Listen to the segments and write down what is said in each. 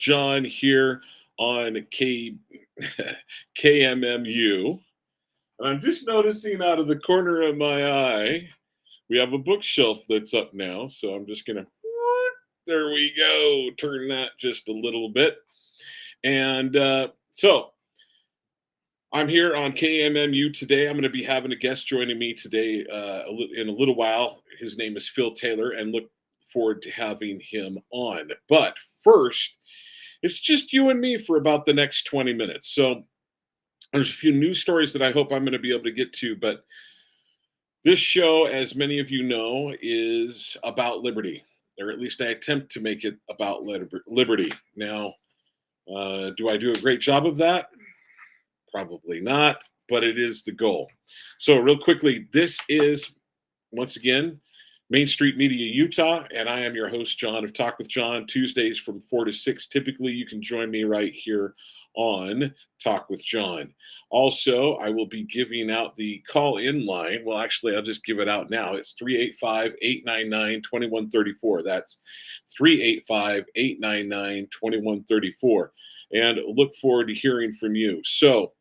John here on KMMU. And I'm just noticing out of the corner of my eye, we have a bookshelf that's up now. So I'm just going to, there we go, turn that just a little bit. And so I'm here on KMMU today. I'm going to be having a guest joining me today in a little while. His name is Phil Taylor, and look forward to having him on. But first, it's just you and me for about the next 20 minutes. So there's a few news stories that I hope I'm going to be able to get to. But this show, as many of you know, is about liberty, or at least I attempt to make it about liberty. Now, do I do a great job of that? Probably not, but it is the goal. So, real quickly, this is, once again, Main Street Media, Utah, and I am your host, John, of Talk with John, Tuesdays from 4 to 6. Typically, you can join me right here on Talk with John. Also, I will be giving out the call-in line. Well, actually, I'll just give it out now. It's 385-899-2134. That's 385-899-2134. And look forward to hearing from you. So,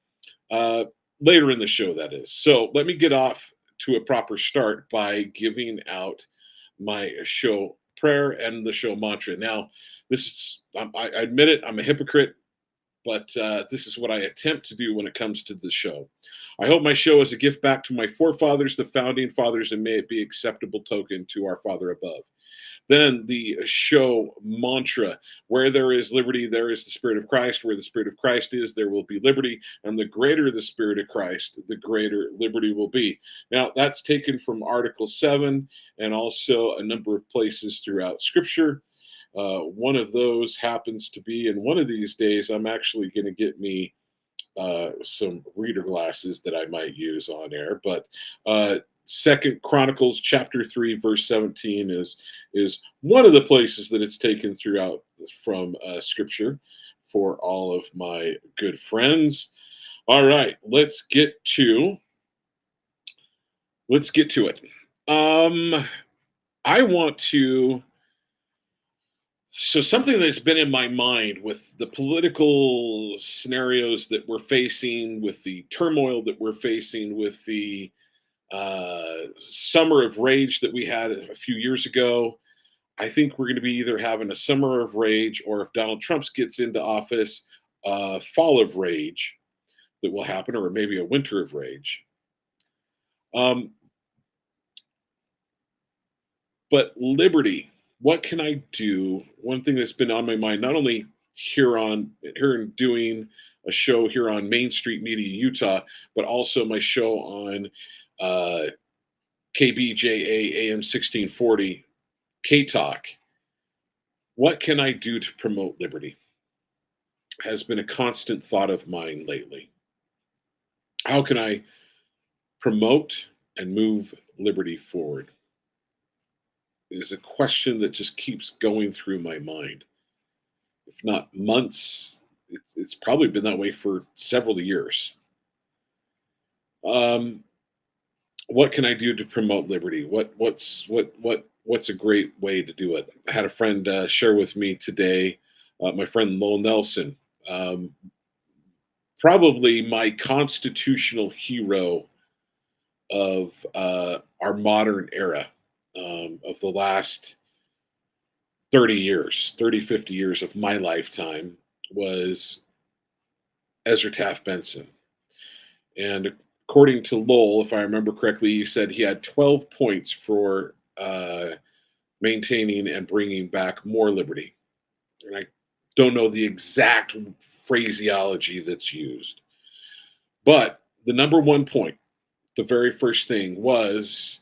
later in the show, that is. So let me get off to a proper start by giving out my show prayer and the show mantra. Now, this is, I admit it, I'm a hypocrite, but this is what I attempt to do when it comes to the show. I hope my show is a gift back to my forefathers, the founding fathers, and may it be acceptable token to our Father above. Then the show mantra: where there is liberty, there is the Spirit of Christ. Where the Spirit of Christ is, there will be liberty. And the greater the Spirit of Christ, the greater liberty will be. Now, that's taken from Article 7 and also a number of places throughout Scripture. One of those happens to be, and one of these days, I'm actually going to get me some reader glasses that I might use on air. But Second Chronicles chapter 3 verse 17 is one of the places that it's taken throughout from Scripture for all of my good friends. All right, let's get to it. I want to. So something that's been in my mind with the political scenarios that we're facing, with the turmoil that we're facing, with the summer of rage that we had a few years ago. I think we're going to be either having a summer of rage, or if Donald Trump gets into office, fall of rage that will happen, or maybe a winter of rage. But liberty, what can I do? One thing that's been on my mind, not only here and doing a show here on Main Street Media, Utah, but also my show on KBJA AM 1640, K-Talk. What can I do to promote liberty? Has been a constant thought of mine lately. How can I promote and move liberty forward? It is a question that just keeps going through my mind. If not months, it's probably been that way for several years. What can I do to promote liberty? What's a great way to do it? I had a friend share with me today, my friend Lowell Nelson, probably my constitutional hero of our modern era, of the last 30, 50 years of my lifetime, was Ezra Taft Benson. And according to Lowell, if I remember correctly, he said he had 12 points for maintaining and bringing back more liberty. And I don't know the exact phraseology that's used. But the number one point, the very first thing, was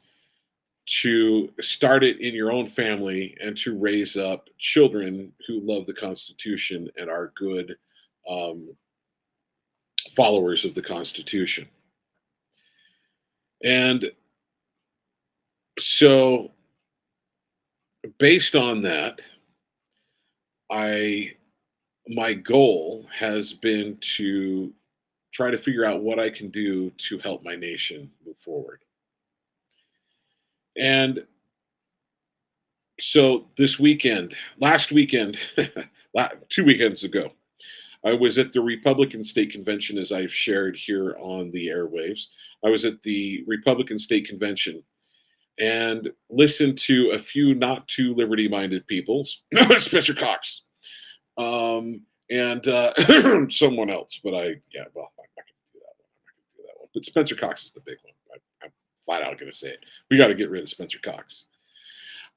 to start it in your own family and to raise up children who love the Constitution and are good followers of the Constitution. And so, based on that, my goal has been to try to figure out what I can do to help my nation move forward. And So this weekend, last weekend, 2 weekends ago, I was at the Republican State Convention, as I've shared here on the airwaves. I was at the Republican State Convention and listened to a few not too liberty minded people, Spencer Cox, and someone else. But yeah, well, I'm not going to do that one. I'm not going to do that one. But Spencer Cox is the big one. I'm flat out going to say it. We got to get rid of Spencer Cox,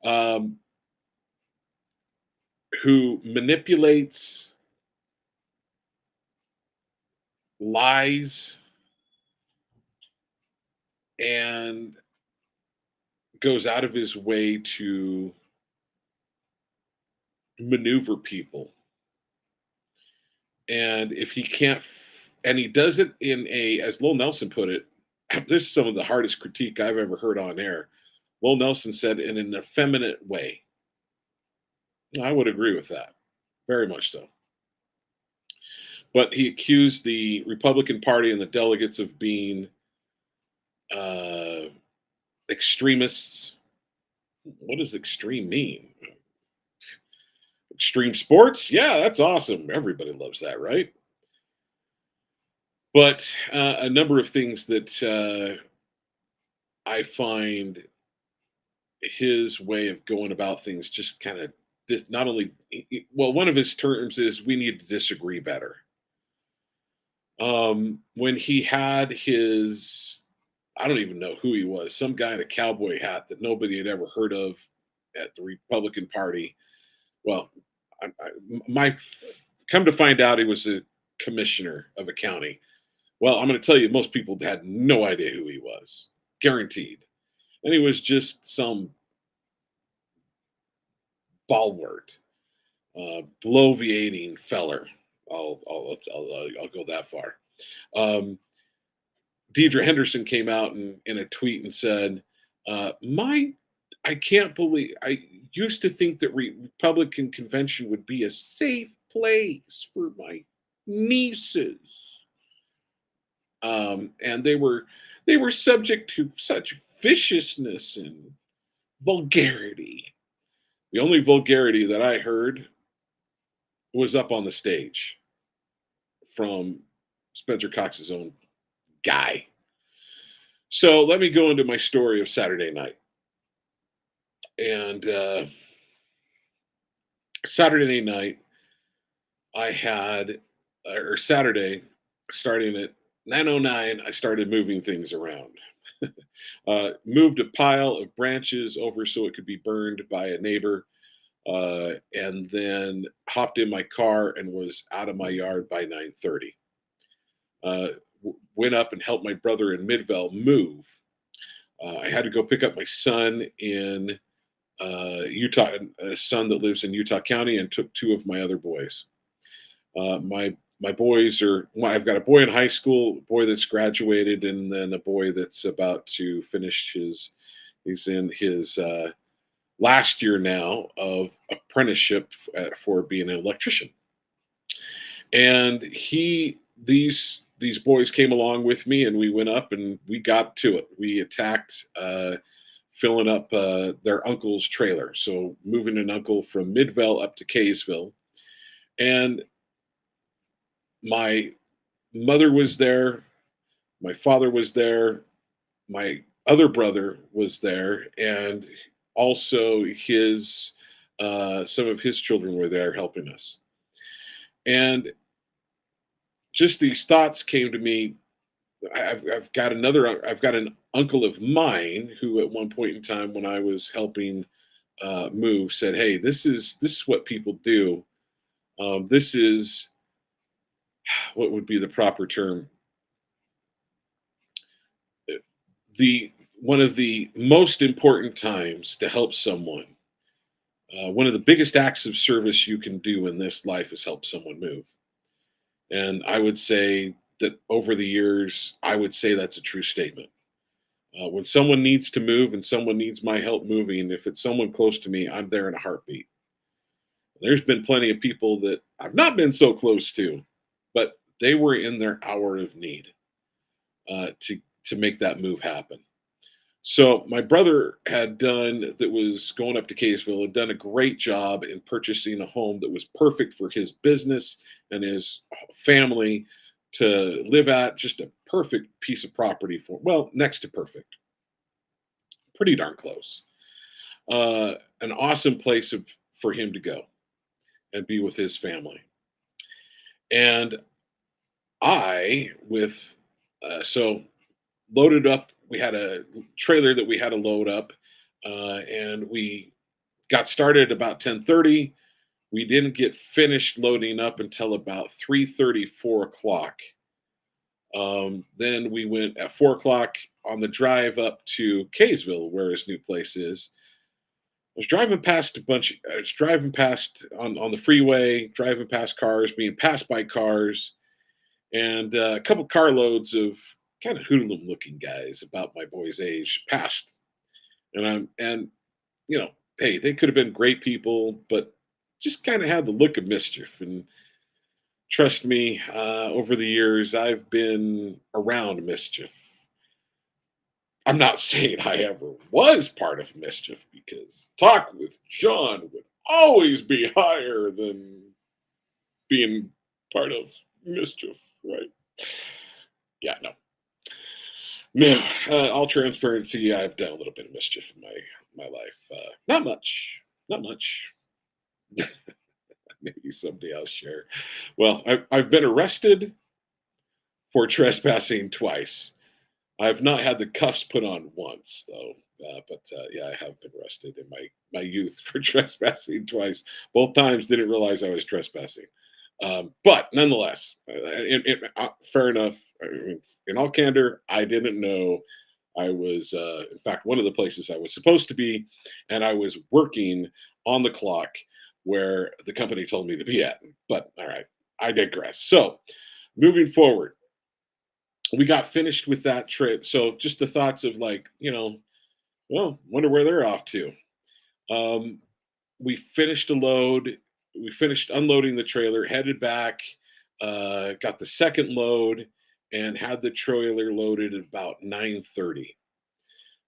um, who manipulates, lies, and goes out of his way to maneuver people. And if he can't, and he does it in a, as Lowell Nelson put it, this is some of the hardest critique I've ever heard on air. Lowell Nelson said, in an effeminate way. I would agree with that, very much so. But he accused the Republican Party and the delegates of being uh, extremists. What does extreme mean? Extreme sports? Yeah, that's awesome. Everybody loves that, right? But a number of things that I find his way of going about things just kind of not only, well, one of his terms is we need to disagree better. When he had his, I don't even know who he was, some guy in a cowboy hat that nobody had ever heard of at the Republican Party. Well, my come to find out, he was a commissioner of a county. Well, I'm going to tell you, most people had no idea who he was, guaranteed. And he was just some bulwart, bloviating feller. I'll go that far. Um, Deidre Henderson came out in a tweet and said, "My, I can't believe I used to think that Republican convention would be a safe place for my nieces, and they were subject to such viciousness and vulgarity. The only vulgarity that I heard was up on the stage from Spencer Cox's own guy." So let me go into my story of Saturday night. And Saturday night, I had, or Saturday, starting at 9:09, I started moving things around. Moved a pile of branches over so it could be burned by a neighbor, and then hopped in my car and was out of my yard by 9:30. Went up and helped my brother in Midvale move. I had to go pick up my son in Utah, a son that lives in Utah County, and took two of my other boys. My boys are, well, I've got a boy in high school, a boy that's graduated, and then a boy that's about to finish he's in his last year now of apprenticeship for being an electrician. And these boys came along with me, and we went up and we got to it. We attacked filling up their uncle's trailer, so moving an uncle from Midvale up to Kaysville. And my mother was there, my father was there, my other brother was there, and also his some of his children were there helping us. And just these thoughts came to me. I've got an uncle of mine who at one point in time when I was helping move said, "Hey, this is what people do. This is what would be the proper term. The One of the most important times to help someone. One of the biggest acts of service you can do in this life is help someone move." And I would say that over the years, I would say that's a true statement. When someone needs to move and someone needs my help moving, if it's someone close to me, I'm there in a heartbeat. There's been plenty of people that I've not been so close to, but they were in their hour of need to make that move happen. So my brother had done that was going up to Kaysville had done a great job in purchasing a home that was perfect for his business and his family to live at. Just a perfect piece of property for, well, next to perfect, pretty darn close. An awesome place for him to go and be with his family. And I, with so loaded up, we had a trailer that we had to load up, and we got started about 10:30. We didn't get finished loading up until about 3:30, 4 o'clock. Then we went at 4 o'clock on the drive up to Kaysville, where his new place is. I was driving past a bunch. I was driving past on the freeway, driving past cars, being passed by cars, and a couple carloads of kind of hoodlum-looking guys about my boy's age passed, and hey, they could have been great people, but just kind of had the look of mischief. And trust me, over the years, I've been around mischief. I'm not saying I ever was part of mischief because talk with John would always be higher than being part of mischief, right? Yeah, no. No, all transparency, I've done a little bit of mischief in my life. Not much, not much. Maybe someday I'll share. Well, I've been arrested for trespassing twice. I've not had the cuffs put on once, though. But yeah, I have been arrested in my youth for trespassing twice. Both times didn't realize I was trespassing. But nonetheless, fair enough. I mean, in all candor, I didn't know I was, in fact, one of the places I was supposed to be, and I was working on the clock where the company told me to be at. But all right, I digress. So moving forward, we got finished with that trip. So just the thoughts of like, well, wonder where they're off to. Um, we finished a load. We finished unloading the trailer, headed back, got the second load, and had the trailer loaded at about 9:30.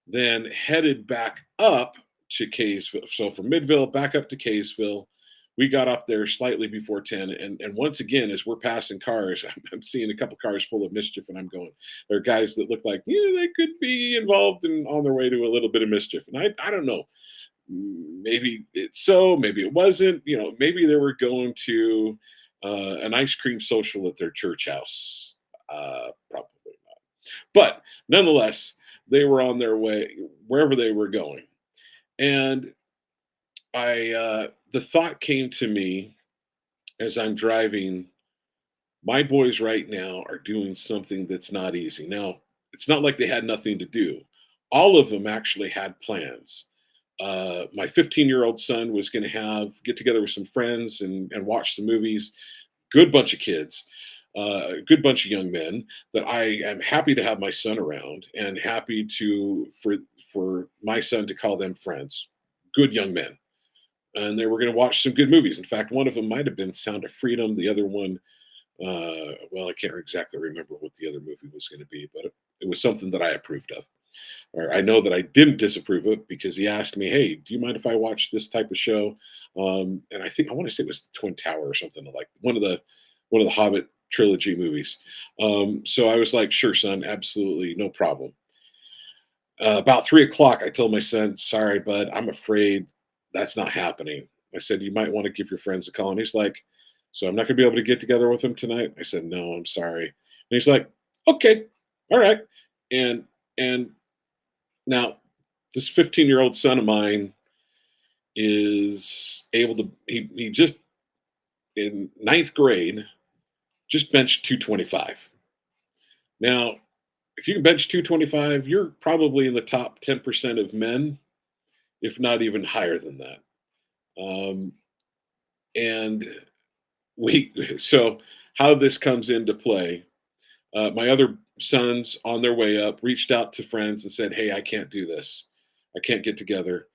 Then headed back up to Kaysville. So from Midville back up to Kaysville. We got up there slightly before 10. And once again, as we're passing cars, I'm seeing a couple cars full of mischief, and I'm going, there are guys that look like, they could be involved and on their way to a little bit of mischief. And I don't know, maybe it's so, maybe it wasn't, maybe they were going to an ice cream social at their church house. Probably not. But nonetheless, they were on their way wherever they were going. And the thought came to me as I'm driving, my boys right now are doing something that's not easy. Now, it's not like they had nothing to do. All of them actually had plans. My 15-year-old son was going to get together with some friends and watch some movies. Good bunch of kids, good bunch of young men that I am happy to have my son around and happy for my son to call them friends. Good young men, and they were going to watch some good movies. In fact, one of them might have been Sound of Freedom. The other one, well, I can't exactly remember what the other movie was going to be, but it was something that I approved of. Or I know that I didn't disapprove of because he asked me, "Hey, do you mind if I watch this type of show?" And I want to say it was the Twin Tower or something like one of the Hobbit trilogy movies. So I was like, "Sure, son, absolutely, no problem." About 3 o'clock, I told my son, "Sorry, bud, I'm afraid that's not happening." I said, "You might want to give your friends a call." And he's like, "So I'm not going to be able to get together with them tonight?" I said, "No, I'm sorry." And he's like, "Okay, all right." And now this 15-year-old son of mine is able to. He just in ninth grade just benched 225. Now, if you can bench 225, you're probably in the top 10% of men, if not even higher than that. Um, and so how this comes into play, my other sons on their way up reached out to friends and said, "Hey, I can't do this. I can't get together."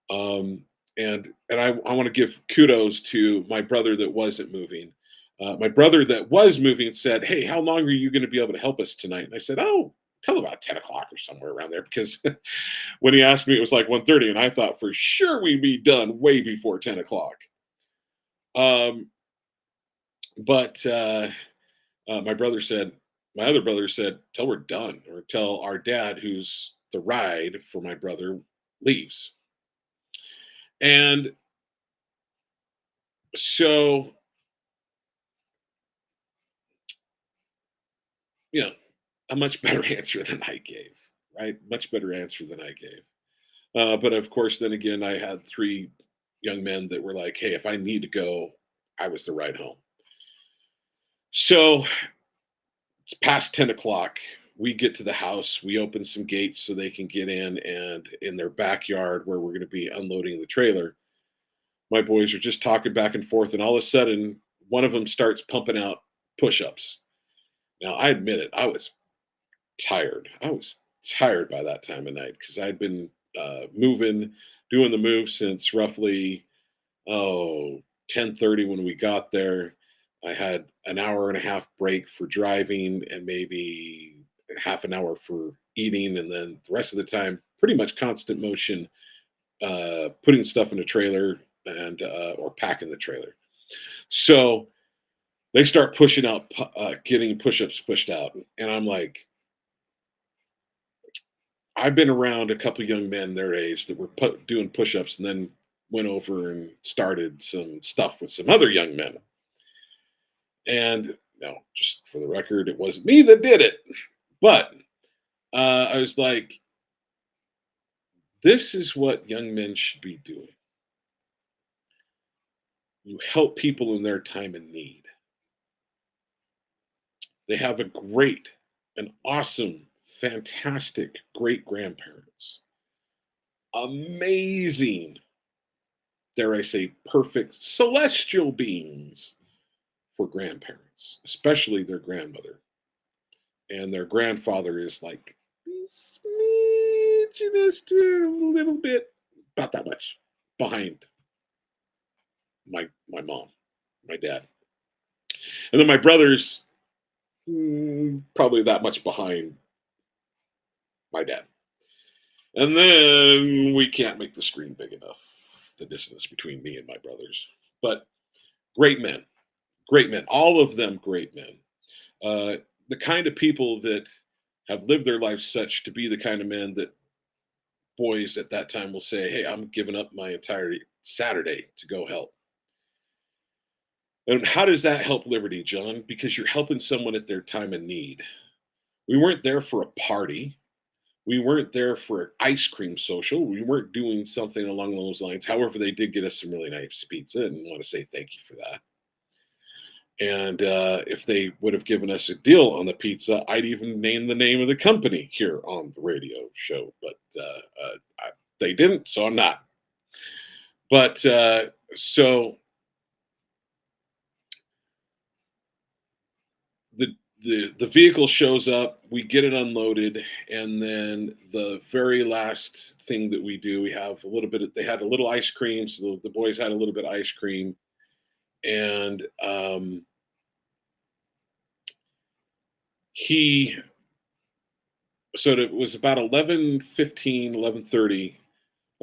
Um, and I want to give kudos to my brother that wasn't moving. My brother that was moving said, "Hey, how long are you going to be able to help us tonight?" And I said, "Oh, till about 10 o'clock or somewhere around there, because when he asked me, it was like 1:30, and I thought for sure we'd be done way before 10 o'clock. Um, but my brother said, my other brother said, "Till we're done, or tell our dad, who's the ride for my brother, leaves." And so, you know, a much better answer than I gave, right? Much better answer than I gave. But of course, then again, I had three young men that were like, "Hey, if I need to go, I was the ride home." So it's past 10 o'clock. We get to the house. We open some gates so they can get in, and in their backyard where we're going to be unloading the trailer, my boys are just talking back and forth, and all of a sudden, one of them starts pumping out push-ups. Now, I admit it, I was tired. I was tired by that time of night because I'd been moving, doing the move since roughly 10:30 when we got there. I had an hour and a half break for driving and maybe half an hour for eating, and then the rest of the time, pretty much constant motion, putting stuff in a trailer and or packing the trailer. So they start pushing out, getting push-ups pushed out, and I'm like, I've been around a couple young men their age that were doing push-ups and then went over and started some stuff with some other young men. And no, just for the record, it wasn't me that did it. But I was like, this is what young men should be doing. You help people in their time of need. They have a great, an awesome, fantastic great grandparents. Amazing, dare I say, perfect celestial beings for grandparents, especially their grandmother. And their grandfather is like just a little bit, about that much behind my mom, my dad. And then my brother's probably that much behind my dad. And then we can't make the screen big enough, the distance between me and my brothers. But great men, great men, all of them great men. The kind of people that have lived their life such to be the kind of men that boys at that time will say, "Hey, I'm giving up my entire Saturday to go help." And how does that help Liberty, John? Because you're helping someone at their time of need. We weren't there for a party. We weren't there for an ice cream social. We weren't doing something along those lines. However, they did get us some really nice pizza, and want to say thank you for that. And if they would have given us a deal on the pizza, I'd even name the name of the company here on the radio show. But they didn't, so I'm not. But so the the vehicle shows up, we get it unloaded, and then the very last thing that we do, we have a little bit of, they had a little ice cream, so the boys had a little bit of ice cream, and he so it was about 11:15, 11:30.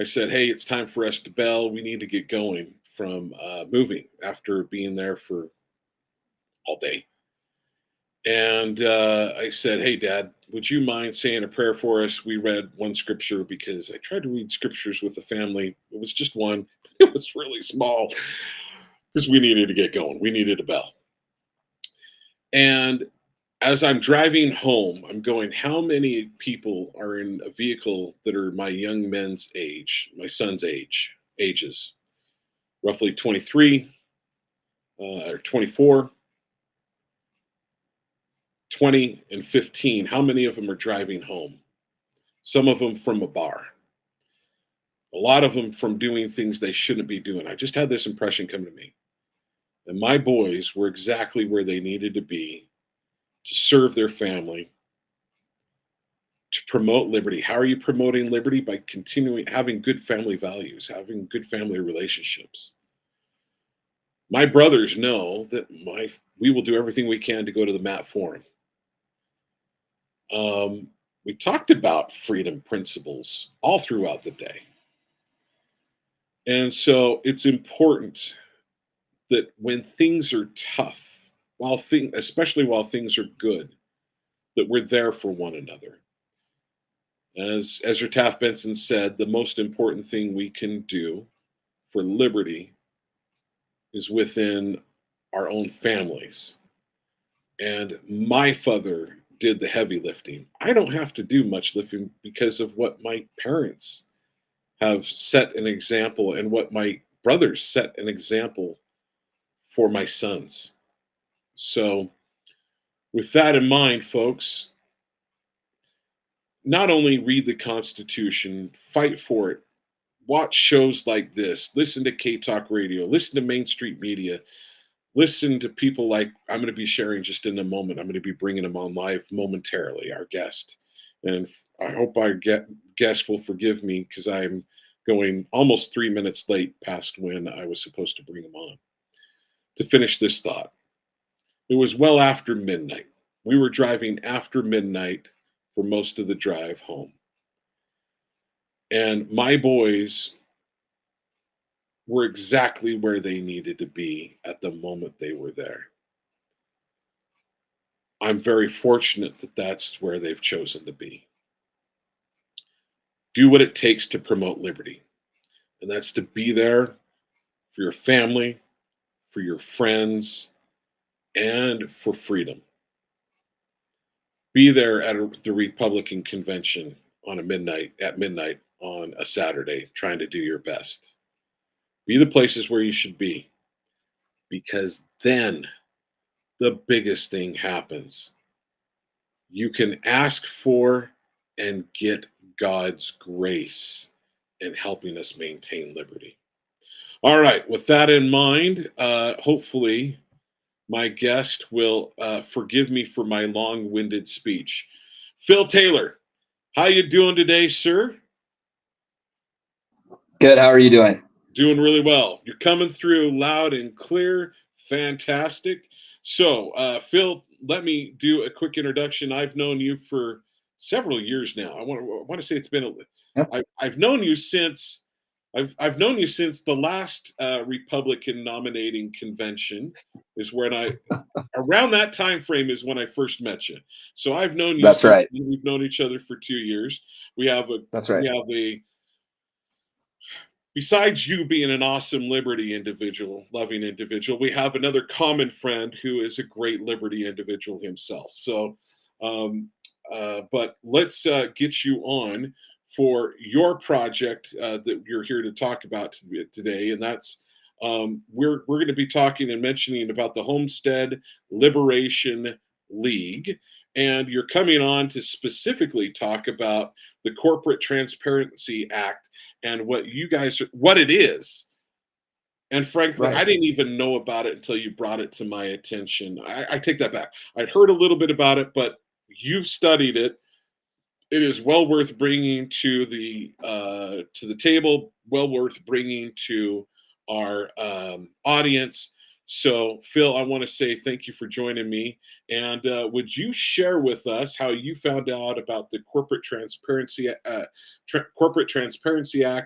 I said, "Hey, it's time for us to bail. We need to get going from moving after being there for all day." And I said, "Hey, Dad, would you mind saying a prayer for us?" We read one scripture because I tried to read scriptures with the family. It was just one, it was really small because we needed to get going. We needed a bell. And as I'm driving home, I'm going, how many people are in a vehicle that are my young men's age, my son's ages, roughly 23 or 24, 20, and 15? How many of them are driving home? Some of them from a bar, a lot of them from doing things they shouldn't be doing. I just had this impression come to me. And my boys were exactly where they needed to be to serve their family, to promote liberty. How are you promoting liberty? By continuing having good family values, having good family relationships. My brothers know that we will do everything we can to go to the mat for them. we talked about freedom principles all throughout the day. And so it's important that when things are tough, especially while things are good, that we're there for one another. As Ezra Taft Benson said, the most important thing we can do for liberty is within our own families. And my father did the heavy lifting. I don't have to do much lifting because of what my parents have set an example and what my brothers set an example for my sons. So, with that in mind, folks, not only read the Constitution, fight for it, watch shows like this, listen to K Talk Radio, listen to Main Street Media, listen to people like I'm going to be sharing just in a moment. I'm going to be bringing them on live momentarily, our guest. And I hope our guest will forgive me because I'm going almost 3 minutes late past when I was supposed to bring him on. To finish this thought, it was well after midnight. We were driving after midnight for most of the drive home. And my boys were exactly where they needed to be at the moment they were there. I'm very fortunate that that's where they've chosen to be. Do what it takes to promote liberty. And that's to be there for your family, for your friends, and for freedom. Be there at the Republican convention at midnight on a Saturday, trying to do your best. Be the places where you should be, because then the biggest thing happens. You can ask for and get God's grace in helping us maintain liberty. All right, with that in mind, hopefully my guest will forgive me for my long-winded speech. Phil Taylor, how you doing today, sir? Good. How are you doing? Doing really well. You're coming through loud and clear. Fantastic. So, Phil, let me do a quick introduction. I've known you for several years now. I want to say it's been Yep. I've known you since I've known you since the last Republican nominating convention is when around that time frame is when I first met you. So I've known you That's since right. we've known each other for 2 years. We have That's right. a besides you being an awesome liberty individual, loving individual, we have another common friend who is a great liberty individual himself. So, but let's get you on for your project that you're here to talk about today, and that's we're going to be talking and mentioning about the Homestead Liberation League, and you're coming on to specifically talk about the Corporate Transparency Act and what it is. And frankly, I Right. didn't even know about it until you brought it to my attention. I take that back. I'd heard a little bit about it, but you've studied it. It is well worth bringing to the table. Well worth bringing to our audience. So, Phil, I want to say thank you for joining me. And would you share with us how you found out about the Corporate Transparency Act?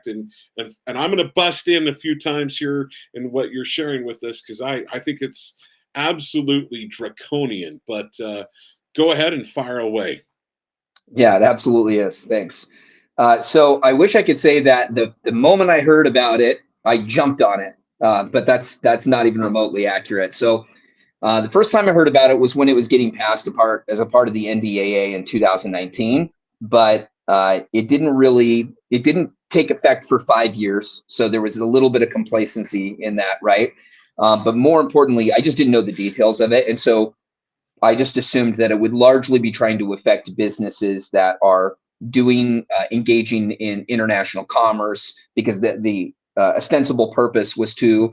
And I'm going to bust in a few times here in what you're sharing with us because I think it's absolutely draconian. But go ahead and fire away. Yeah, it absolutely is. Thanks. So I wish I could say that the moment I heard about it, I jumped on it. But that's not even remotely accurate. So the first time I heard about it was when it was getting passed apart as a part of the NDAA in 2019. But it didn't take effect for 5 years. So there was a little bit of complacency in that, right? But more importantly, I just didn't know the details of it. And so I just assumed that it would largely be trying to affect businesses that are engaging in international commerce, because the ostensible purpose was to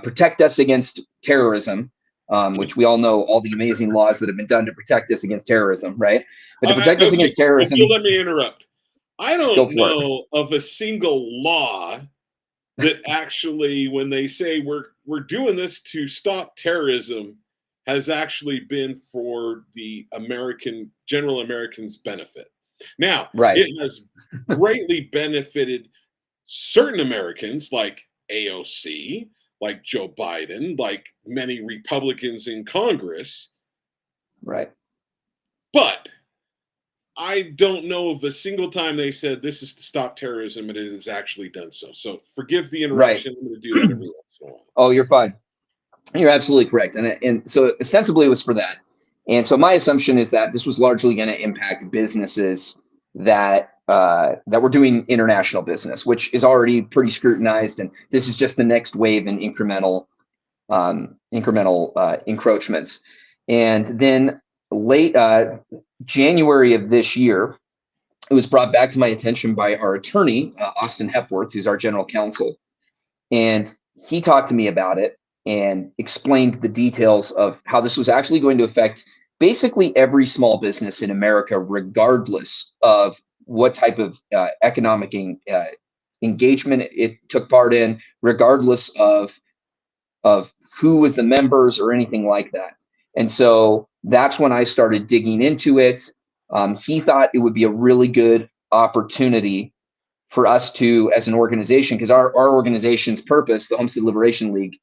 protect us against terrorism, which we all know all the amazing laws that have been done to protect us against terrorism, right? But to protect us Okay, against terrorism, Phil, let me interrupt. I go don't for it. know of a single law that actually, when they say we're doing this to stop terrorism, has actually been for the general American's benefit. Now, Right. it has greatly benefited certain Americans like AOC, like Joe Biden, like many Republicans in Congress, Right. but I don't know of a single time they said this is to stop terrorism, and it has actually done so. So forgive the Right. interruption. I'm going to do that every once in a while. Oh, you're fine. You're absolutely correct. And so ostensibly it was for that. And so my assumption is that this was largely going to impact businesses that were doing international business, which is already pretty scrutinized. And this is just the next wave in incremental encroachments. And then late January of this year, it was brought back to my attention by our attorney, Austin Hepworth, who's our general counsel. And he talked to me about it and explained the details of how this was actually going to affect basically every small business in America, regardless of what type of economic engagement it took part in, regardless of who was the members or anything like that. And so that's when I started digging into it. He thought it would be a really good opportunity for us to, as an organization, because our organization's purpose, the Homestead Liberation League,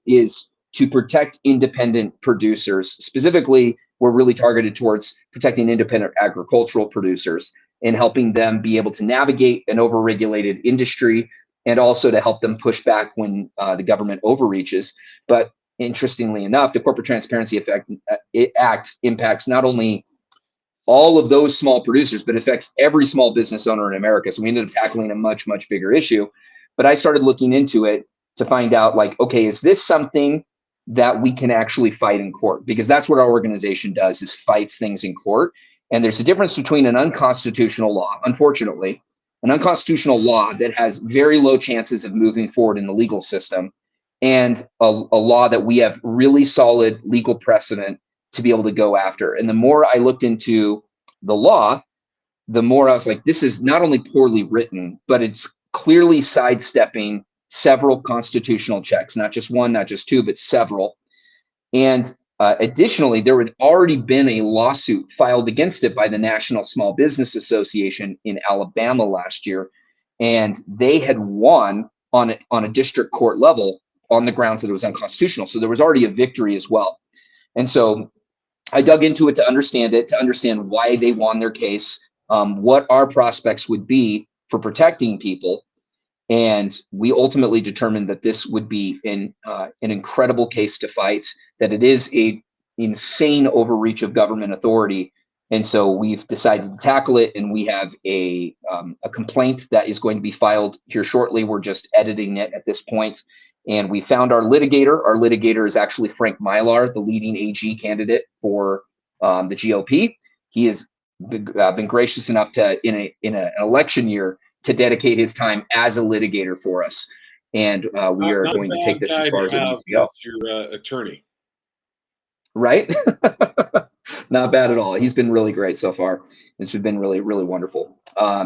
is to protect independent producers. Specifically, we're really targeted towards protecting independent agricultural producers and helping them be able to navigate an overregulated industry, and also to help them push back when the government overreaches. But interestingly enough, the Corporate Transparency Act impacts not only all of those small producers, but affects every small business owner in America. So we ended up tackling a much, much bigger issue. But I started looking into it to find out, like, okay, is this something that we can actually fight in court? Because that's what our organization does, is fights things in court. And there's a difference between an unconstitutional law, unfortunately, an unconstitutional law that has very low chances of moving forward in the legal system, and a law that we have really solid legal precedent to be able to go after. And the more I looked into the law, the more I was like, this is not only poorly written, but it's clearly sidestepping several constitutional checks, not just one, not just two, but several. And additionally, there had already been a lawsuit filed against it by the National Small Business Association in Alabama last year. And they had won on a district court level on the grounds that it was unconstitutional. So there was already a victory as well. And so I dug into it to understand why they won their case, what our prospects would be for protecting people. And we ultimately determined that this would be an incredible case to fight, that it is a insane overreach of government authority. And so we've decided to tackle it, and we have a complaint that is going to be filed here shortly. We're just editing it at this point. And we found our litigator. Our litigator is actually Frank Mylar, the leading AG candidate for the GOP. He has been gracious enough to, in an election year, to dedicate his time as a litigator for us. And we are going to take this as far as it needs to go. Your attorney. Right? Not bad at all. He's been really great so far. This has been really, really wonderful.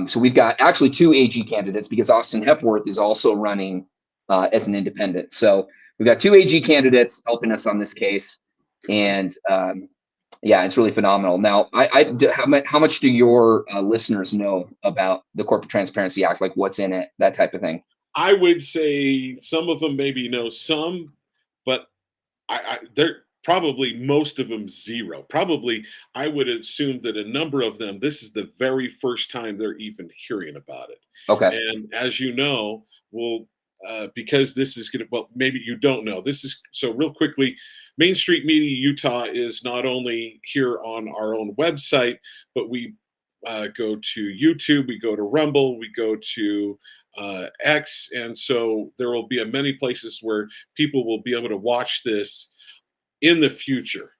So we've got actually two AG candidates, because Austin Hepworth is also running as an independent. So we've got two AG candidates helping us on this case. And yeah, it's really phenomenal. Now, how much do your listeners know about the Corporate Transparency Act? Like, what's in it, that type of thing? I would say some of them maybe know some, but they're probably most of them zero. Probably, I would assume that a number of them, this is the very first time they're even hearing about it. Okay. And as you know, because this is going to, well, maybe you don't know. This is, so real quickly, Main Street Media Utah is not only here on our own website, but we go to YouTube, we go to Rumble, we go to X. And so there will be many places where people will be able to watch this in the future.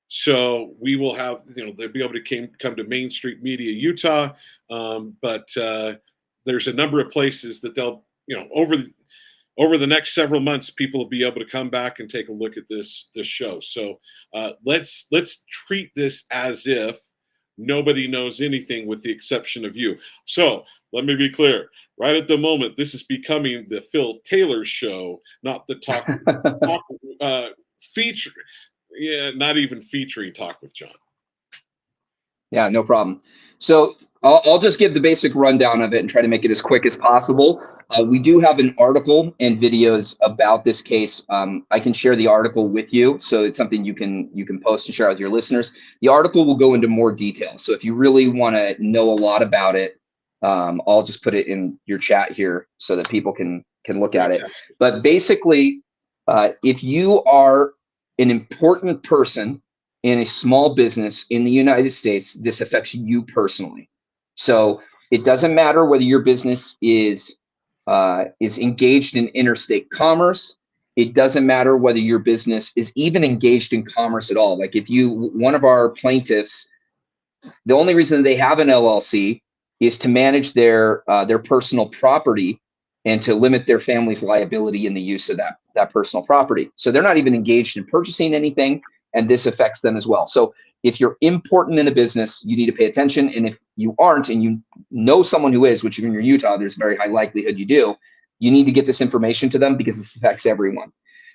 So we will have, they'll be able to come to Main Street Media Utah. But there's a number of places that they'll, over the next several months, people will be able to come back and take a look at this show. So let's treat this as if nobody knows anything with the exception of you. So let me be clear. Right at the moment, this is becoming the Phil Taylor show, not the talk feature. Yeah, not even featuring Talk with Jon. Yeah, no problem. So I'll just give the basic rundown of it and try to make it as quick as possible. We do have an article and videos about this case. I can share the article with you, so it's something you can post and share with your listeners. The article will go into more detail. So if you really want to know a lot about it, I'll just put it in your chat here so that people can look at it. But basically, if you are an important person in a small business in the United States, this affects you personally. So it doesn't matter whether your business is engaged in interstate commerce. It doesn't matter whether your business is even engaged in commerce at all. Like if one of our plaintiffs, the only reason they have an LLC is to manage their personal property and to limit their family's liability in the use of that personal property. So they're not even engaged in purchasing anything, and this affects them as well. So if you're important in a business, you need to pay attention. And if you aren't, and you know someone who is, which if you're in Utah, there's a very high likelihood you do, you need to get this information to them because this affects everyone.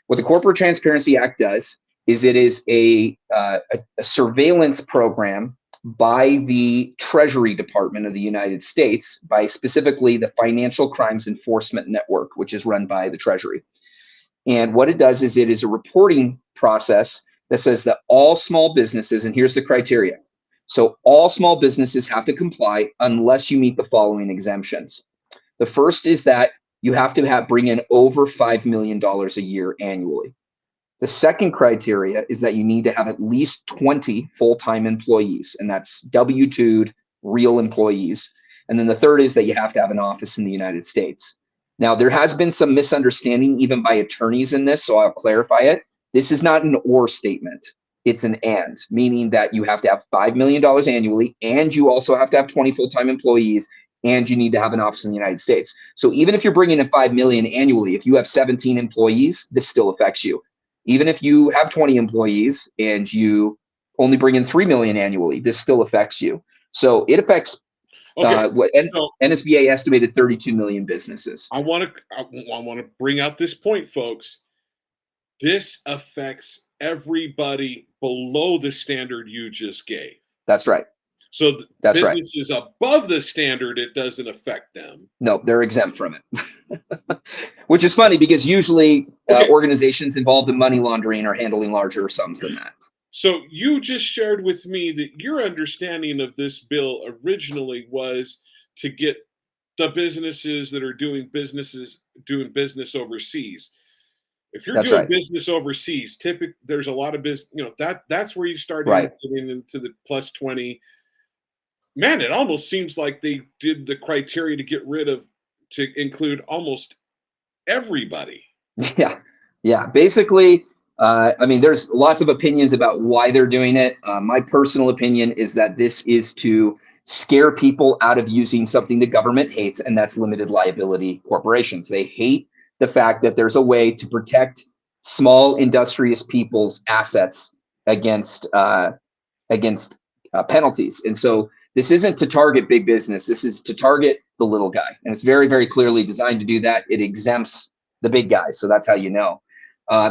What the Corporate Transparency Act does is it is a surveillance program by the Treasury Department of the United States, by specifically the Financial Crimes Enforcement Network, which is run by the Treasury. And what it does is it is a reporting process that says that all small businesses, and here's the criteria. So all small businesses have to comply unless you meet the following exemptions. The first is that you have to bring in over $5 million a year annually. The second criteria is that you need to have at least 20 full-time employees, and that's W-2'd real employees. And then the third is that you have to have an office in the United States. Now, there has been some misunderstanding even by attorneys in this, so I'll clarify it. This is not an or statement. It's an and, meaning that you have to have $5 million annually, and you also have to have 20 full-time employees, and you need to have an office in the United States. So even if you're bringing in $5 million annually, if you have 17 employees, this still affects you. Even if you have 20 employees and you only bring in $3 million annually, this still affects you. So it affects what NSBA estimated 32 million businesses. I want to bring out this point, folks. This affects everybody below the standard you just gave. That's right. So businesses above the standard, it doesn't affect them. No, they're exempt from it. Which is funny because usually organizations involved in money laundering are handling larger sums than that. So you just shared with me that your understanding of this bill originally was to get the businesses that are doing business overseas. If you're doing business overseas, typically there's a lot of business, that's where you start getting into the plus 20. Man, it almost seems like they did the criteria to include almost everybody. Yeah. Basically, there's lots of opinions about why they're doing it. My personal opinion is that this is to scare people out of using something the government hates, and that's limited liability corporations. They hate the fact that there's a way to protect small industrious people's assets against penalties. And so this isn't to target big business. This is to target the little guy. And it's very, very clearly designed to do that. It exempts the big guys. So that's how you know.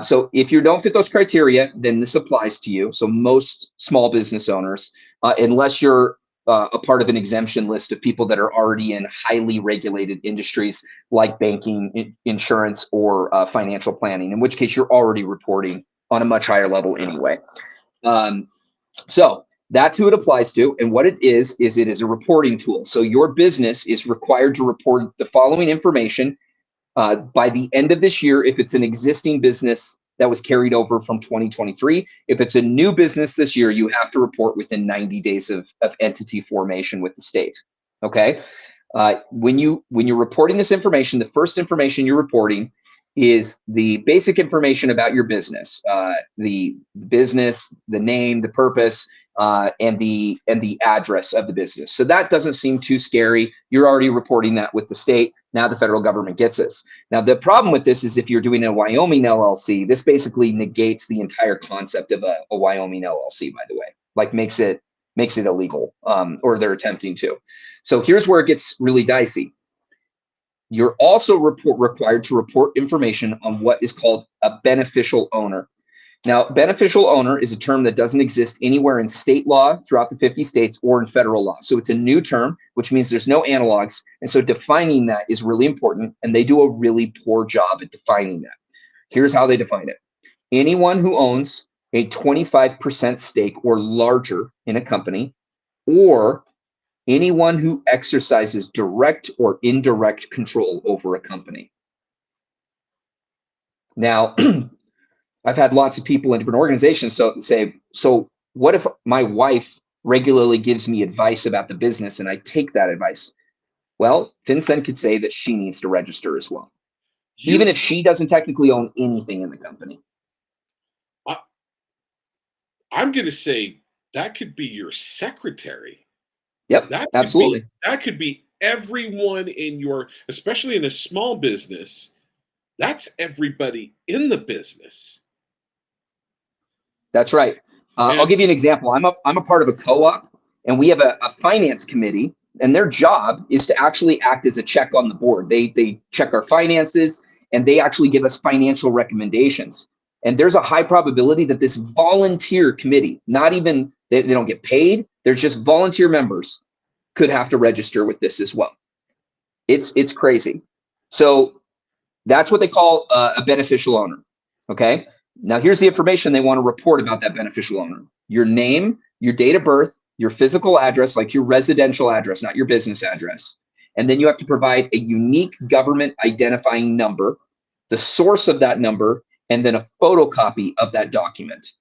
So if you don't fit those criteria, then this applies to you. So most small business owners, unless you're a part of an exemption list of people that are already in highly regulated industries like banking, insurance, or financial planning, in which case you're already reporting on a much higher level anyway. So that's who it applies to. And what it is it is a reporting tool. So your business is required to report the following information by the end of this year if it's an existing business that was carried over from 2023. If it's a new business this year, you have to report within 90 days of entity formation with the state. Okay. When you're reporting this information, the first information you're reporting is the basic information about your business, the business, the name, the purpose, and the address of the business. So that doesn't seem too scary. You're already reporting that with the state. Now the federal government gets this. Now the problem with this is if you're doing a Wyoming LLC, this basically negates the entire concept of a Wyoming LLC, by the way, like makes it illegal, or they're attempting to. So here's where it gets really dicey. You're also required to report information on what is called a beneficial owner. Now, beneficial owner is a term that doesn't exist anywhere in state law throughout the 50 states or in federal law. So it's a new term, which means there's no analogs. And so defining that is really important, and they do a really poor job at defining that. Here's how they define it. Anyone who owns a 25% stake or larger in a company, or anyone who exercises direct or indirect control over a company. Now, I've had lots of people in different organizations say, so what if my wife regularly gives me advice about the business and I take that advice? Well, FinCEN could say that she needs to register as well, even if she doesn't technically own anything in the company. I'm going to say that could be your secretary. Yep, absolutely. That could be everyone in your, especially in a small business, that's everybody in the business. That's right. I'll give you an example. I'm a part of a co-op, and we have a finance committee, and their job is to actually act as a check on the board. They check our finances, and they actually give us financial recommendations. And there's a high probability that this volunteer committee, not even, they don't get paid, they're just volunteer members, could have to register with this as well. It's crazy. So that's what they call a beneficial owner, okay? Now here's the information they want to report about that beneficial owner. Your name, your date of birth, your physical address, like your residential address, not your business address. And then you have to provide a unique government identifying number, the source of that number, and then a photocopy of that document.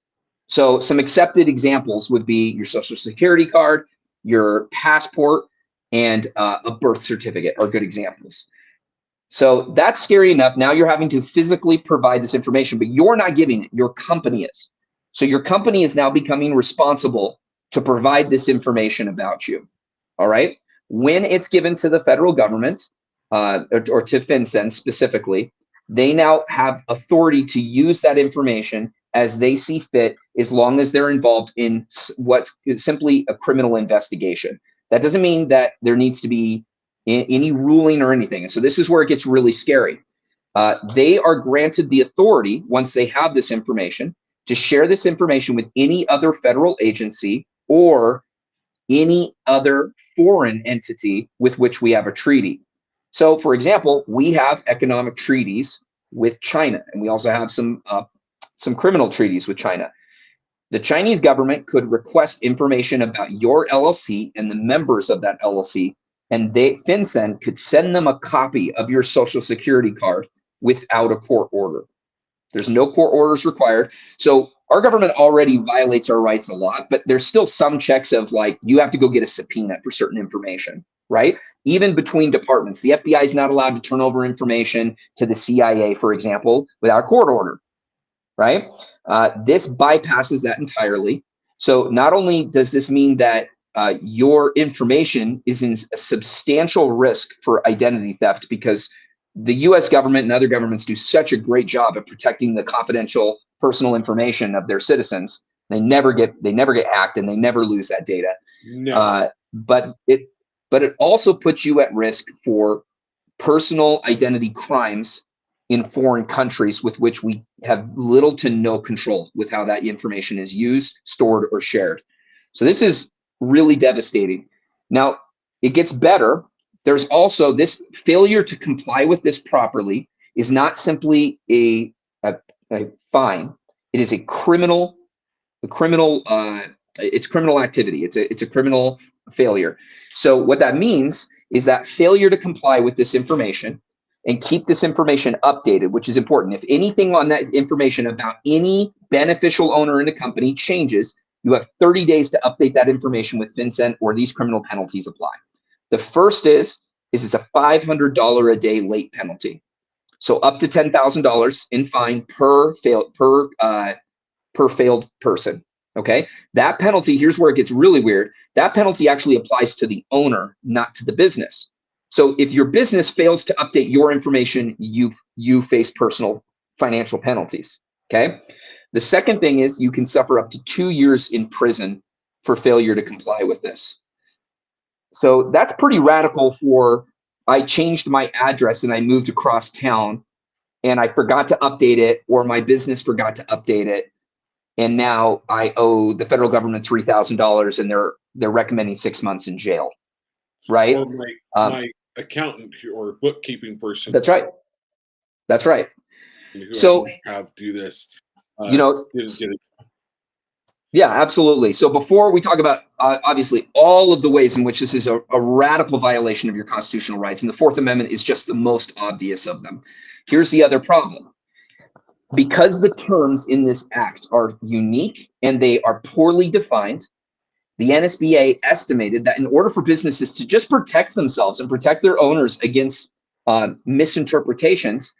So some accepted examples would be your social security card, your passport, and a birth certificate are good examples. So that's scary enough. Now you're having to physically provide this information, but you're not giving it, your company is. So your company is now becoming responsible to provide this information about you, all right? When it's given to the federal government, or to FinCEN specifically, they now have authority to use that information as they see fit, as long as they're involved in what's simply a criminal investigation. That doesn't mean that there needs to be any ruling or anything. And so this is where it gets really scary. They are granted the authority, once they have this information, to share this information with any other federal agency or any other foreign entity with which we have a treaty. So, for example, we have economic treaties with China, and we also have some criminal treaties with China. The Chinese government could request information about your LLC and the members of that LLC, and FinCEN could send them a copy of your social security card without a court order. There's no court orders required. So our government already violates our rights a lot, but there's still some checks of, like, you have to go get a subpoena for certain information, right? Even between departments, the FBI is not allowed to turn over information to the CIA, for example, without a court order, right? This bypasses that entirely. So not only does this mean that your information is in a substantial risk for identity theft, because the US government and other governments do such a great job of protecting the confidential personal information of their citizens. They never get hacked, and they never lose that data. No. But it also puts you at risk for personal identity crimes in foreign countries with which we have little to no control with how that information is used, stored, or shared. So this is really devastating. Now, it gets better. There's also this failure to comply with this properly is not simply a fine. It is it's criminal activity. It's a criminal failure. So what that means is that failure to comply with this information and keep this information updated, which is important. If anything on that information about any beneficial owner in the company changes, you have 30 days to update that information with FinCEN, or these criminal penalties apply. The first is it's a $500 a day late penalty. So up to $10,000 in fine per failed person. Okay, that penalty, here's where it gets really weird. That penalty actually applies to the owner, not to the business. So if your business fails to update your information, you face personal financial penalties. Okay. The second thing is you can suffer up to 2 years in prison for failure to comply with this. So that's pretty radical. I changed my address and I moved across town and I forgot to update it, or my business forgot to update it. and now I owe the federal government $3,000, and they're recommending 6 months in jail, right? Or my accountant or bookkeeping person That's right. That's right. who So, I have do this you know, didn't get it. yeah, absolutely. So before we talk about obviously all of the ways in which this is a radical violation of your constitutional rights, and the Fourth Amendment is just the most obvious of them. Here's the other problem. Because the terms in this act are unique and they are poorly defined, the NSBA estimated that in order for businesses to just protect themselves and protect their owners against misinterpretations,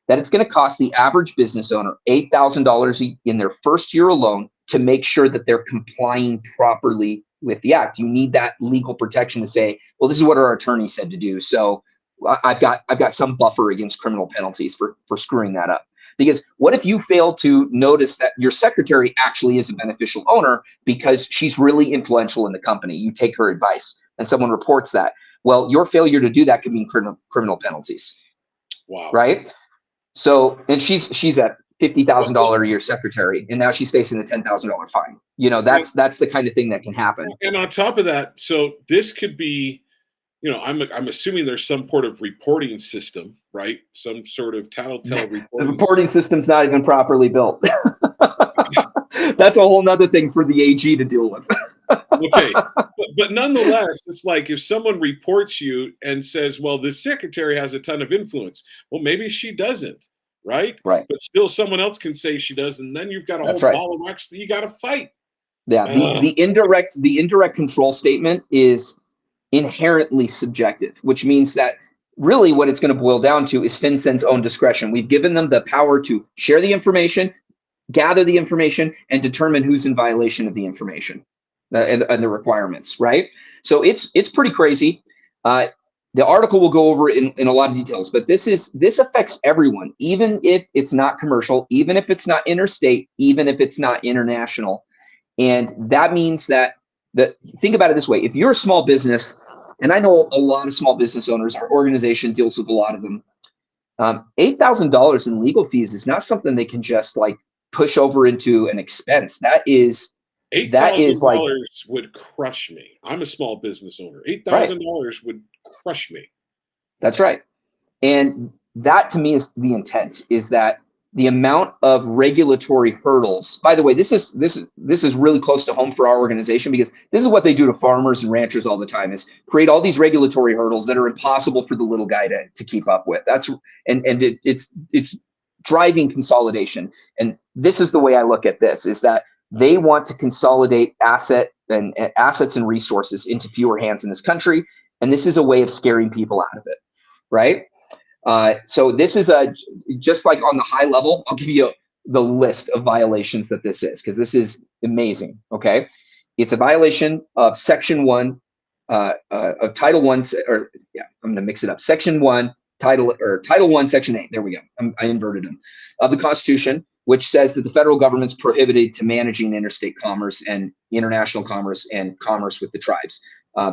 that it's going to cost the average business owner $8,000 in their first year alone to make sure that they're complying properly with the act. You need that legal protection to say, well, this is what our attorney said to do. So I've got some buffer against criminal penalties for screwing that up. Because what if you fail to notice that your secretary actually is a beneficial owner because she's really influential in the company? You take her advice and someone reports that. Well, your failure to do that could mean criminal penalties. Wow. Right? So, and she's a $50,000 a year secretary, and now she's facing a $10,000 fine. You know, that's the kind of thing that can happen. And on top of that, so this could be, you know, I'm assuming there's some sort of reporting system, right? Some sort of tattletale reporting. The reporting system's not even properly built. That's a whole nother thing for the AG to deal with. Okay, but nonetheless, it's like if someone reports you and says, "Well, the secretary has a ton of influence," well, maybe she doesn't, right? Right. But still, someone else can say she does, and then you've got a whole ball of wax that you got to fight. Yeah, the indirect control statement is inherently subjective, which means that really what it's going to boil down to is FinCEN's own discretion. We've given them the power to share the information, gather the information, and determine who's in violation of the information and the requirements, right? So it's pretty crazy. The article will go over in a lot of details, but this affects everyone, even if it's not commercial, even if it's not interstate, even if it's not international. And that means that think about it this way. If you're a small business, and I know a lot of small business owners, our organization deals with a lot of them, $8,000 in legal fees is not something they can just like push over into an expense. That is like would crush me. I'm a small business owner. $8,000 would crush me. That's right. And that to me is the intent, is that the amount of regulatory hurdles. By the way, this is really close to home for our organization, because this is what they do to farmers and ranchers all the time, is create all these regulatory hurdles that are impossible for the little guy to keep up with. It's driving consolidation. And this is the way I look at this, is that they want to consolidate assets and resources into fewer hands in this country. And this is a way of scaring people out of it, right? So this is just like on the high level, I'll give you the list of violations that this is, because this is amazing. Okay. It's a violation of Section 1 of Title 1, I'm going to mix it up. Section 1, Title 1, Section 8. There we go. I inverted them, of the Constitution, which says that the federal government's prohibited to managing interstate commerce and international commerce and commerce with the tribes.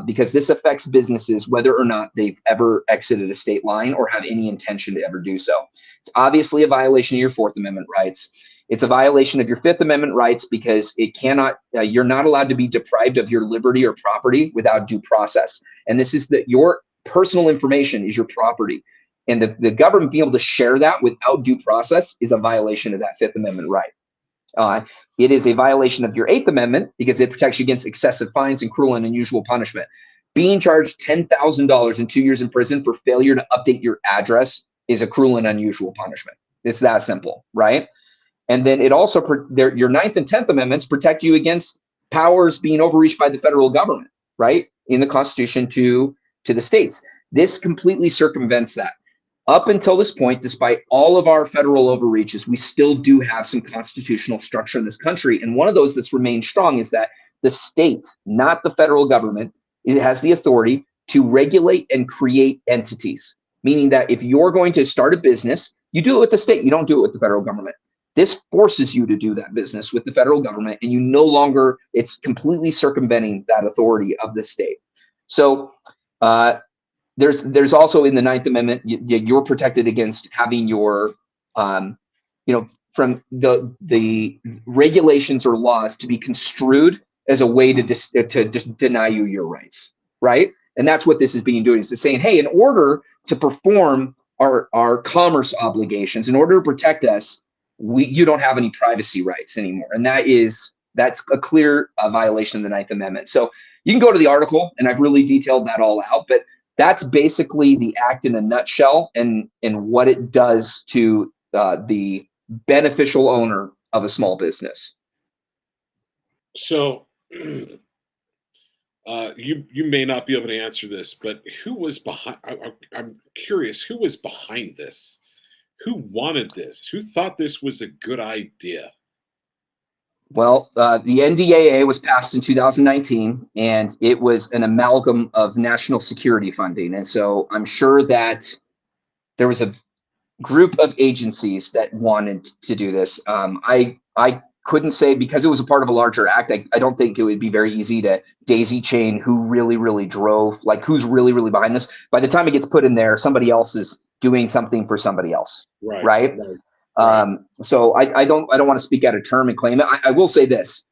Because this affects businesses whether or not they've ever exited a state line or have any intention to ever do so. It's obviously a violation of your Fourth Amendment rights. It's a violation of your Fifth Amendment rights, because you're not allowed to be deprived of your liberty or property without due process. And this is that your personal information is your property. And the government being able to share that without due process is a violation of that Fifth Amendment right. It is a violation of your Eighth Amendment, because it protects you against excessive fines and cruel and unusual punishment. Being charged $10,000 and 2 years in prison for failure to update your address is a cruel and unusual punishment. It's that simple, right? And then it also, your Ninth and 10th Amendments protect you against powers being overreached by the federal government, right? In the Constitution to the states. This completely circumvents that. Up until this point, despite all of our federal overreaches, we still do have some constitutional structure in this country. And one of those that's remained strong is that the state, not the federal government, it has the authority to regulate and create entities. Meaning that if you're going to start a business, you do it with the state, you don't do it with the federal government. This forces you to do that business with the federal government, and it's completely circumventing that authority of the state. So, there's also in the Ninth Amendment, you're protected against having your, from the regulations or laws to be construed as a way to just deny you your rights, right? And that's what this is being doing. Is saying, hey, in order to perform our commerce obligations, in order to protect us, you don't have any privacy rights anymore, and that's a clear violation of the Ninth Amendment. So you can go to the article, and I've really detailed that all out, but that's basically the act in a nutshell, and what it does to the beneficial owner of a small business. So you may not be able to answer this, but who was behind? I'm curious. Who was behind this? Who wanted this? Who thought this was a good idea? Well, the NDAA was passed in 2019, and it was an amalgam of national security funding. And so I'm sure that there was a group of agencies that wanted to do this. I couldn't say, because it was a part of a larger act. I don't think it would be very easy to daisy chain who really drove, like who's really behind this. By the time it gets put in there, somebody else is doing something for somebody else, right? So I don't want to speak out of term and claim it. I will say this,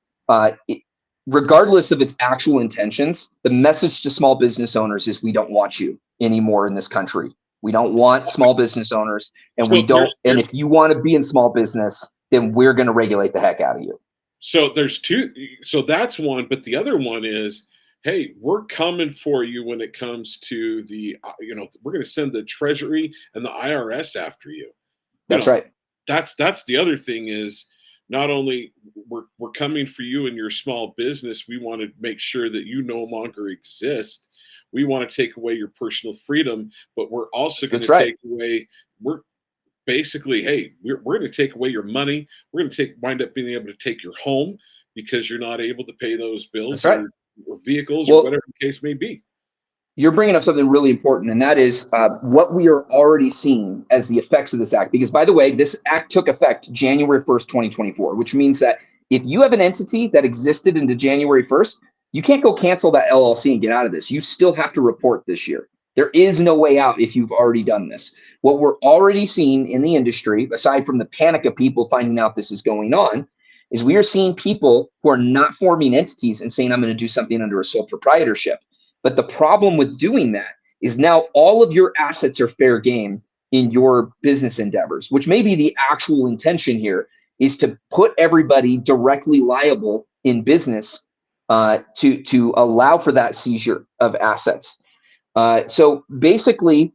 regardless of its actual intentions, the message to small business owners is we don't want you anymore in this country. We don't want small business owners, and we don't. And if you want to be in small business, then we're going to regulate the heck out of you. So there's two. So that's one, but the other one is, hey, we're coming for you when it comes to the, we're going to send the Treasury and the IRS after you. That's right. That's the other thing is, not only we're coming for you and your small business, we want to make sure that you no longer exist. We want to take away your personal freedom, but we're also going to take away, we're basically, hey, we're going to take away your money. We're going to wind up being able to take your home because you're not able to pay those bills or vehicles or whatever the case may be. You're bringing up something really important, and that is what we are already seeing as the effects of this act. Because, by the way, this act took effect January 1st, 2024, which means that if you have an entity that existed into January 1st, you can't go cancel that LLC and get out of this. You still have to report this year. There is no way out if you've already done this. What we're already seeing in the industry, aside from the panic of people finding out this is going on, is we are seeing people who are not forming entities and saying, I'm going to do something under a sole proprietorship. But the problem with doing that is now all of your assets are fair game in your business endeavors, which may be the actual intention here, is to put everybody directly liable in business to allow for that seizure of assets. So basically,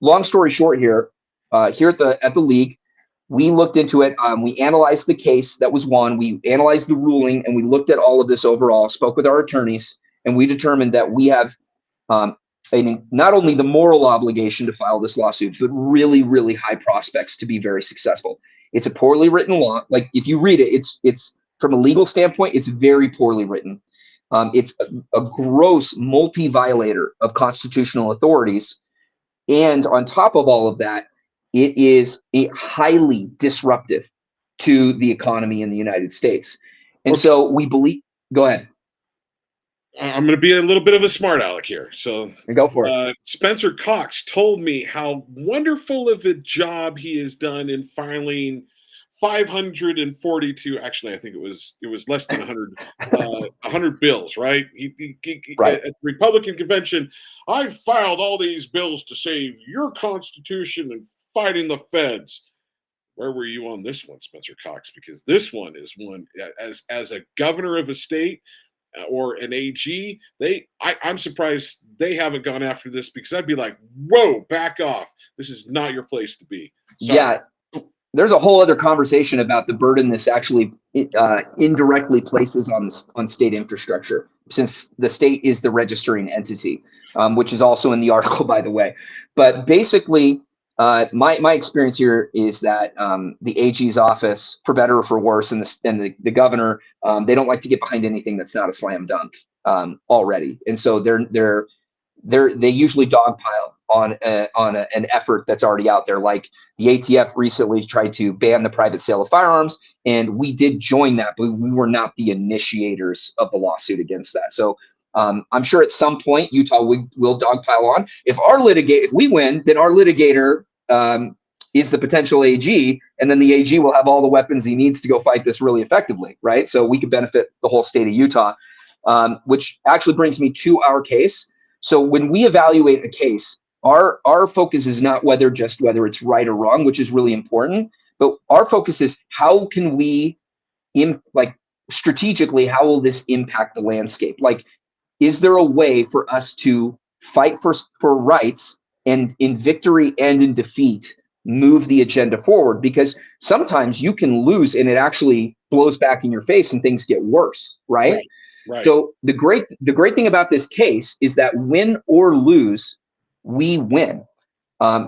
long story short here, here at the league, we looked into it. We analyzed the case that was won. We analyzed the ruling, and we looked at all of this overall, spoke with our attorneys, and we determined that we have not only the moral obligation to file this lawsuit, but really high prospects to be very successful. It's a poorly written law. Like, if you read it, it's from a legal standpoint, it's very poorly written. It's a gross multi-violator of constitutional authorities. And on top of all of that, it is a highly disruptive to the economy in the United States. And so we believe, go ahead. I'm going to be a little bit of a smart aleck here. So go for it. Spencer Cox told me how wonderful of a job he has done in filing 542. Actually, I think it was less than 100 bills, right? Right. At the Republican convention, I've filed all these bills to save your Constitution and fighting the feds. Where were you on this one, Spencer Cox? Because this one is one, as a governor of a state or an AG, I'm surprised they haven't gone after this, because I'd be like, whoa, back off. This is not your place to be. Sorry. Yeah. There's a whole other conversation about the burden this actually indirectly places on state infrastructure, since the state is the registering entity, which is also in the article, by the way. But basically, my experience here is that the AG's office, for better or for worse, and the governor, they don't like to get behind anything that's not a slam dunk already, and so they usually dogpile on an effort that's already out there. Like the ATF recently tried to ban the private sale of firearms, and we did join that, but we were not the initiators of the lawsuit against that. So I'm sure at some point Utah will dogpile on. If we win, then our litigator is the potential AG, and then the AG will have all the weapons he needs to go fight this really effectively, right? So we could benefit the whole state of Utah, which actually brings me to our case. So when we evaluate a case, our focus is not whether it's right or wrong, which is really important, but our focus is how can we, strategically, how will this impact the landscape? Like, is there a way for us to fight for rights and in victory and in defeat move the agenda forward? Because sometimes you can lose and it actually blows back in your face and things get worse, right? Right. So the great thing about this case is that win or lose, we win.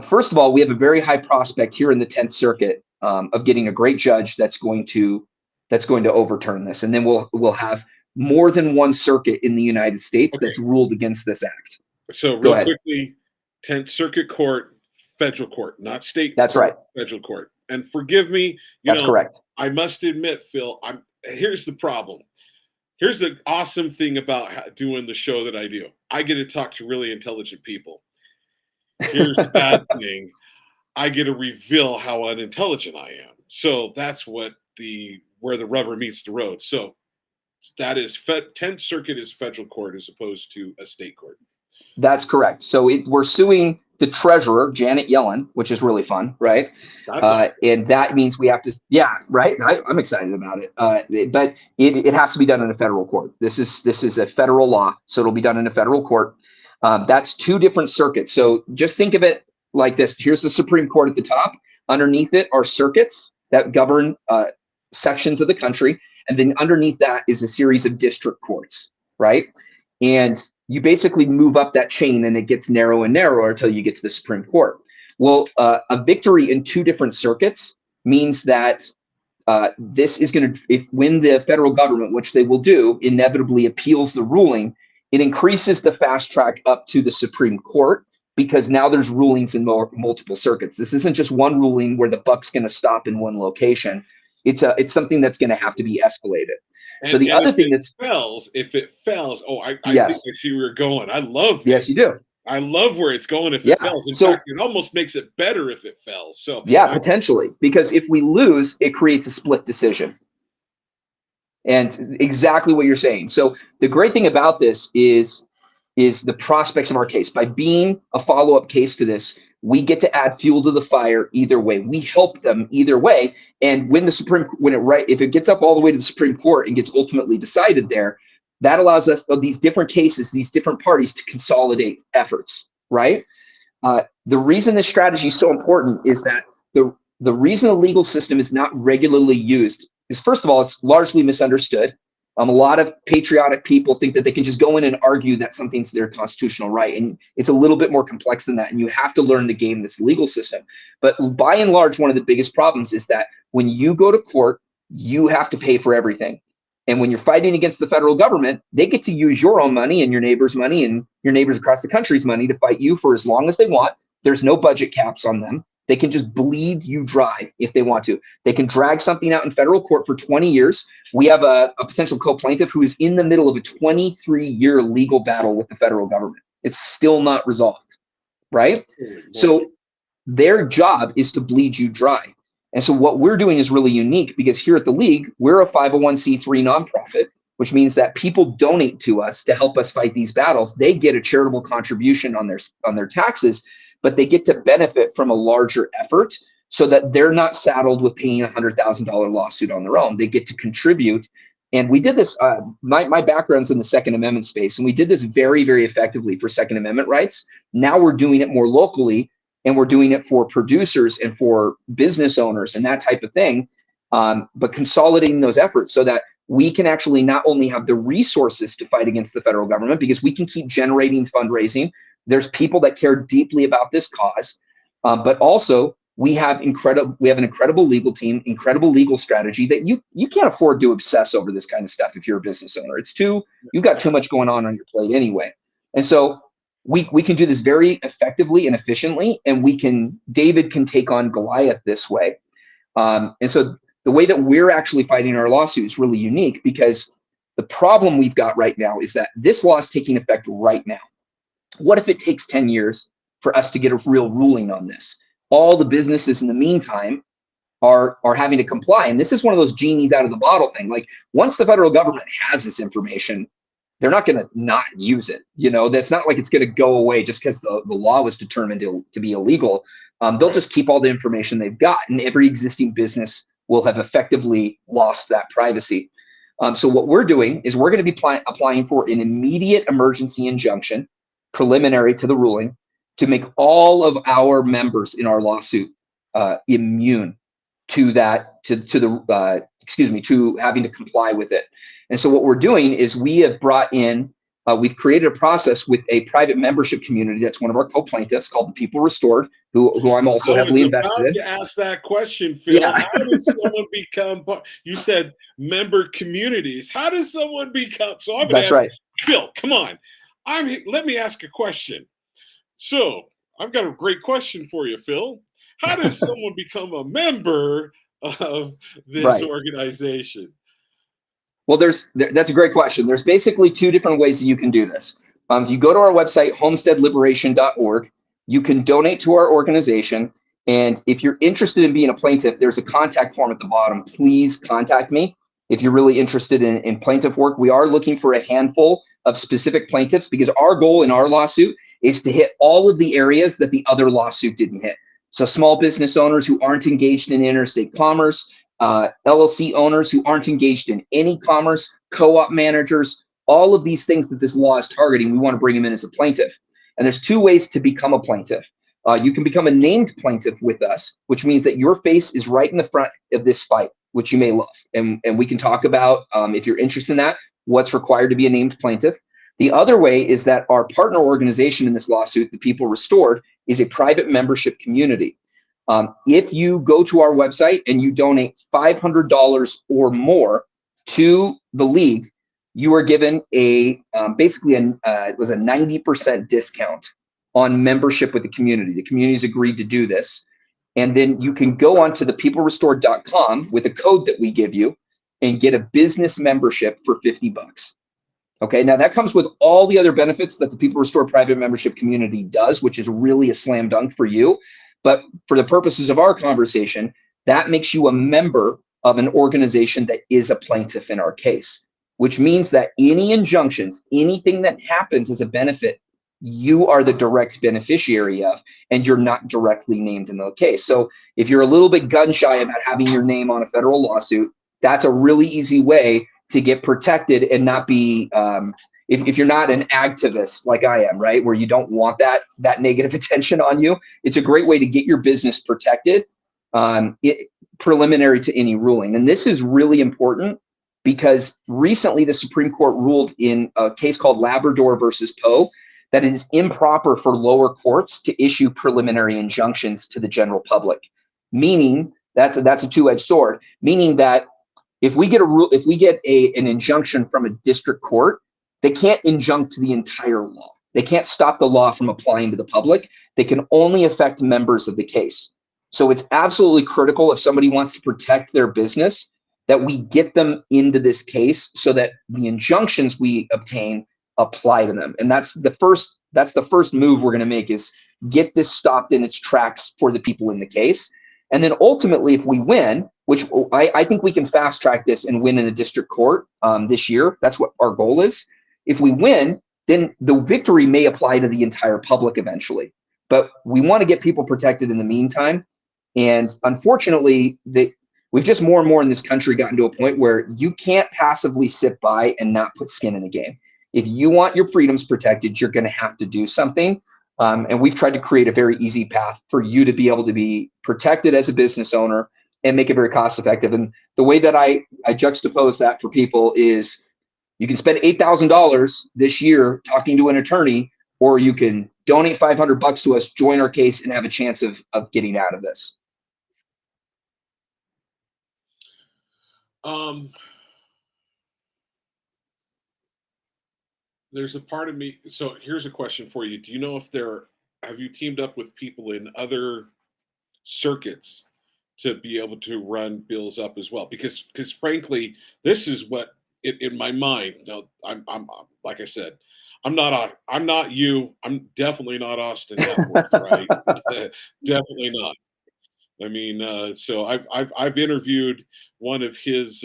First of all, we have a very high prospect here in the 10th Circuit of getting a great judge that's going to overturn this, and then we'll have more than one circuit in the United States that's ruled against this act. So real quickly, 10th Circuit Court, federal court, not state. That's court, right. Federal court. And forgive me, That's correct. I must admit, Phil, here's the problem. Here's the awesome thing about doing the show that I do. I get to talk to really intelligent people. Here's the bad thing. I get to reveal how unintelligent I am. So that's where the rubber meets the road. So that is 10th Circuit is federal court as opposed to a state court. That's correct. So we're suing the treasurer, Janet Yellen, which is really fun, right? That's awesome. And that means we have to, right? I'm excited about it. But it has to be done in a federal court. This is a federal law, so it'll be done in a federal court. That's two different circuits. So just think of it like this. Here's the Supreme Court at the top. Underneath it are circuits that govern sections of the country. And then underneath that is a series of district courts, right? And you basically move up that chain and it gets narrower and narrower until you get to the Supreme Court. Well, a victory in two different circuits means that this is going to, when the federal government, which they will do, inevitably appeals the ruling, it increases the fast track up to the Supreme Court because now there's rulings in multiple circuits. This isn't just one ruling where the buck's going to stop in one location. It's something that's going to have to be escalated. So the other thing if it fails, I yes. think I see where you're going. I love this. Yes, you do. I love where it's going if it fails. In fact, it almost makes it better if it fails. So potentially, because if we lose, it creates a split decision. And exactly what you're saying. So the great thing about this is the prospects of our case. By being a follow-up case to this, we get to add fuel to the fire either way. We help them either way. And when if it gets up all the way to the Supreme Court and gets ultimately decided there, that allows us these different cases, these different parties to consolidate efforts, right? The reason this strategy is so important is that the reason the legal system is not regularly used is, first of all, it's largely misunderstood. A lot of patriotic people think that they can just go in and argue that something's their constitutional right. And it's a little bit more complex than that. And you have to learn to game this legal system. But by and large, one of the biggest problems is that when you go to court, you have to pay for everything. And when you're fighting against the federal government, they get to use your own money and your neighbor's money and your neighbors across the country's money to fight you for as long as they want. There's no budget caps on them. They can just bleed you dry if they want to. They can drag something out in federal court for 20 years. We have a potential co-plaintiff who is in the middle of a 23-year legal battle with the federal government. It's still not resolved, right? So their job is to bleed you dry. And so what we're doing is really unique because here at the League, we're a 501c3 nonprofit, which means that people donate to us to help us fight these battles. They get a charitable contribution on their taxes, but they get to benefit from a larger effort so that they're not saddled with paying a $100,000 lawsuit on their own. They get to contribute. And we did this, my background's in the Second Amendment space, and we did this very, very effectively for Second Amendment rights. Now we're doing it more locally, and we're doing it for producers and for business owners and that type of thing, but consolidating those efforts so that we can actually not only have the resources to fight against the federal government, because we can keep generating fundraising. There's people that care deeply about this cause, but also we have an incredible legal team, incredible legal strategy that you can't afford to obsess over this kind of stuff if you're a business owner. You've got too much going on your plate anyway. And so we can do this very effectively and efficiently, and David can take on Goliath this way. And so the way that we're actually fighting our lawsuit is really unique because the problem we've got right now is that this law is taking effect right now. What if it takes 10 years for us to get a real ruling on this? all the businesses in the meantime are having to comply. And this is one of those genies out of the bottle thing. Like, once the federal government has this information, they're not going to not use it. That's not like it's going to go away just because the law was determined to be illegal. They'll Right. just keep all the information they've got, and every existing business will have effectively lost that privacy. So what we're doing is we're going to be applying for an immediate emergency injunction, preliminary to the ruling, to make all of our members in our lawsuit immune to that, to having to comply with it. And so what we're doing is we have brought in, we've created a process with a private membership community that's one of our co-plaintiffs called the People Restored, who I'm also I was heavily invested about in. to ask that question, Phil. Yeah, How does someone become part? You said member communities. How does someone become? So I'm going to that's ask right. Phil. Come on, let me ask a question. So I've got a great question for you, Phil. How does someone become a member of this Right. organization? Well, that's a great question. There's basically two different ways that you can do this. If you go to our website, homesteadliberation.org, you can donate to our organization. And if you're interested in being a plaintiff, there's a contact form at the bottom. Please contact me if you're really interested in plaintiff work. We are looking for a handful of specific plaintiffs because our goal in our lawsuit is to hit all of the areas that the other lawsuit didn't hit. So small business owners who aren't engaged in interstate commerce, LLC owners who aren't engaged in any commerce, co-op managers, all of these things that this law is targeting, we want to bring them in as a plaintiff. And there's two ways to become a plaintiff. You can become a named plaintiff with us, which means that your face is right in the front of this fight, which you may love. And we can talk about, if you're interested in that, what's required to be a named plaintiff. The other way is that our partner organization in this lawsuit, the People Restored, is a private membership community. If you go to our website and you donate $500 or more to the league, you are given basically it was a 90% discount on membership with the community. The community's agreed to do this. And then you can go onto the peoplerestored.com with a code that we give you and get a business membership for $50. Okay, now that comes with all the other benefits that the People Restored private membership community does, which is really a slam dunk for you. But for the purposes of our conversation, that makes you a member of an organization that is a plaintiff in our case, which means that any injunctions, anything that happens as a benefit, you are the direct beneficiary of, and you're not directly named in the case. So if you're a little bit gun shy about having your name on a federal lawsuit, that's a really easy way to get protected and not be if you're not an activist like I am, right, where you don't want that negative attention on you. It's a great way to get your business protected preliminary to any ruling. And this is really important because recently the Supreme Court ruled in a case called Labrador versus Poe that it is improper for lower courts to issue preliminary injunctions to the general public, meaning that's a two-edged sword, meaning that if we get an injunction from a district court, they can't injunct the entire law. They can't stop the law from applying to the public. They can only affect members of the case. So it's absolutely critical if somebody wants to protect their business that we get them into this case so that the injunctions we obtain apply to them. And that's the first move we're going to make, is get this stopped in its tracks for the people in the case. And then ultimately, if we win, which I think we can fast track this and win in the district court this year, that's what our goal is. If we win, then the victory may apply to the entire public eventually. But we want to get people protected in the meantime. And unfortunately, we've just more and more in this country gotten to a point where you can't passively sit by and not put skin in the game. If you want your freedoms protected, you're going to have to do something. And we've tried to create a very easy path for you to be able to be protected as a business owner and make it very cost effective. And the way that I juxtapose that for people is you can spend $8,000 this year talking to an attorney, or you can donate $500 to us, join our case, and have a chance of getting out of this. There's a part of me. So here's a question for you. Do you know if have you teamed up with people in other circuits to be able to run bills up as well? Because frankly, this is what in my mind, no, I'm like I said, I'm not you. I'm definitely not Austin Hepworth, right? Definitely not. I mean, so I've interviewed one of his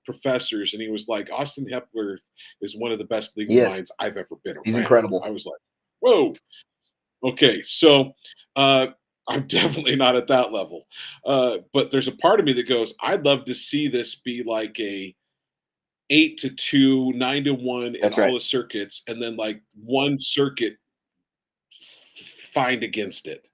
professors, and he was like, Austin Hepworth is one of the best legal He is. minds I've ever been He's around. incredible. I was like, whoa, okay, so uh, I'm definitely not at that level. But there's a part of me that goes, I'd love to see this be like a 8-2, 9-1 in That's all right. the circuits, and then like one circuit find against it.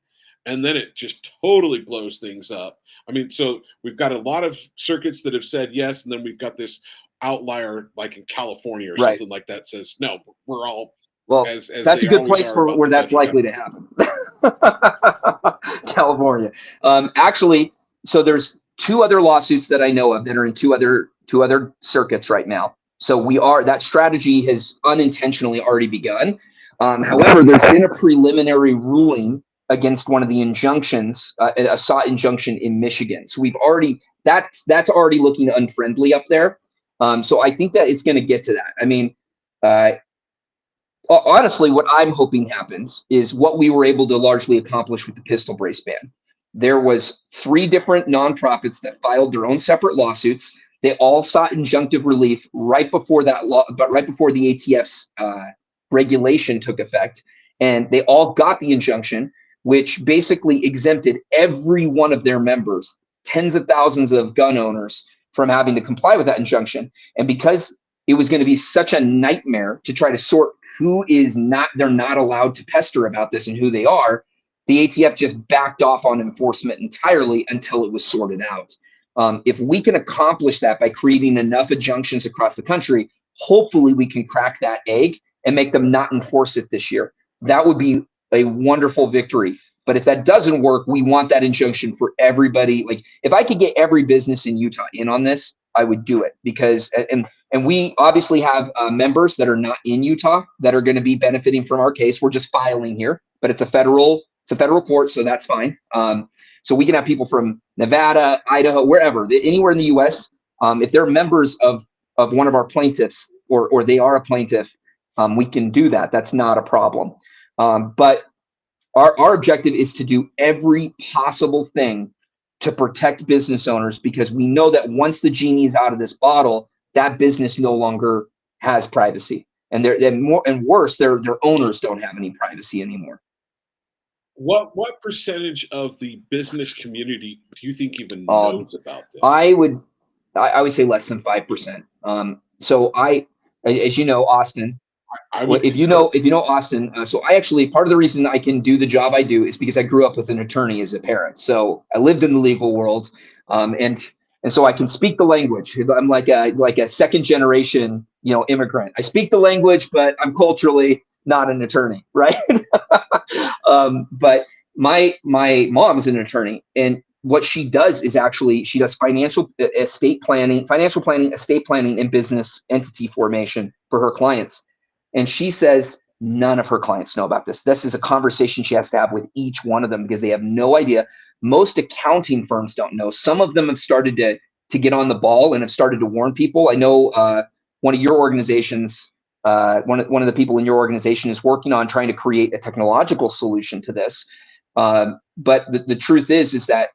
And then it just totally blows things up. I mean, so we've got a lot of circuits that have said yes, and then we've got this outlier like in California or Right. something like that says no, we're all Well, as that's a they good always place are for about where the that's federal likely to government. happen. California. Actually, so there's two other lawsuits that I know of that are in two other circuits right now. So that strategy has unintentionally already begun. However, there's been a preliminary ruling against one of the injunctions, a sought injunction in Michigan. So that's already looking unfriendly up there. So I think that it's going to get to that. I mean, uh, honestly, what I'm hoping happens is what we were able to largely accomplish with the pistol brace ban. There was 3 different nonprofits that filed their own separate lawsuits. They all sought injunctive relief right before that law, but right before the ATF's regulation took effect, and they all got the injunction, which basically exempted every one of their members, tens of thousands of gun owners, from having to comply with that injunction. And because it was going to be such a nightmare to try to sort they're not allowed to pester about this and who they are, the ATF just backed off on enforcement entirely until it was sorted out. If we can accomplish that by creating enough injunctions across the country, hopefully we can crack that egg and make them not enforce it this year. That would be a wonderful victory. But if that doesn't work, we want that injunction for everybody. Like if I could get every business in Utah in on this, I would do it because, and we obviously have members that are not in Utah that are going to be benefiting from our case. We're just filing here, but it's a federal court, so that's fine. So we can have people from Nevada, Idaho, wherever, anywhere in the U.S. If they're members of one of our plaintiffs or they are a plaintiff, we can do that. That's not a problem. But our objective is to do every possible thing to protect business owners, because we know that once the genie is out of this bottle, that business no longer has privacy, and worse, their owners don't have any privacy anymore. What percentage of the business community do you think even Um, knows about I this? would I would say less than 5%. So as you know, Austin. I Well, would if you know Austin, so I actually, part of the reason I can do the job I do is because I grew up with an attorney as a parent. So I lived in the legal world, and so I can speak the language. I'm like a second generation, immigrant. I speak the language, but I'm culturally not an attorney, right? But my mom's an attorney, and what she does is actually she does financial planning, estate planning, and business entity formation for her clients. And she says none of her clients know about this. This is a conversation she has to have with each one of them because they have no idea. Most accounting firms don't know. Some of them have started to get on the ball and have started to warn people. I know one of your organizations, one of the people in your organization is working on trying to create a technological solution to this. But the truth is that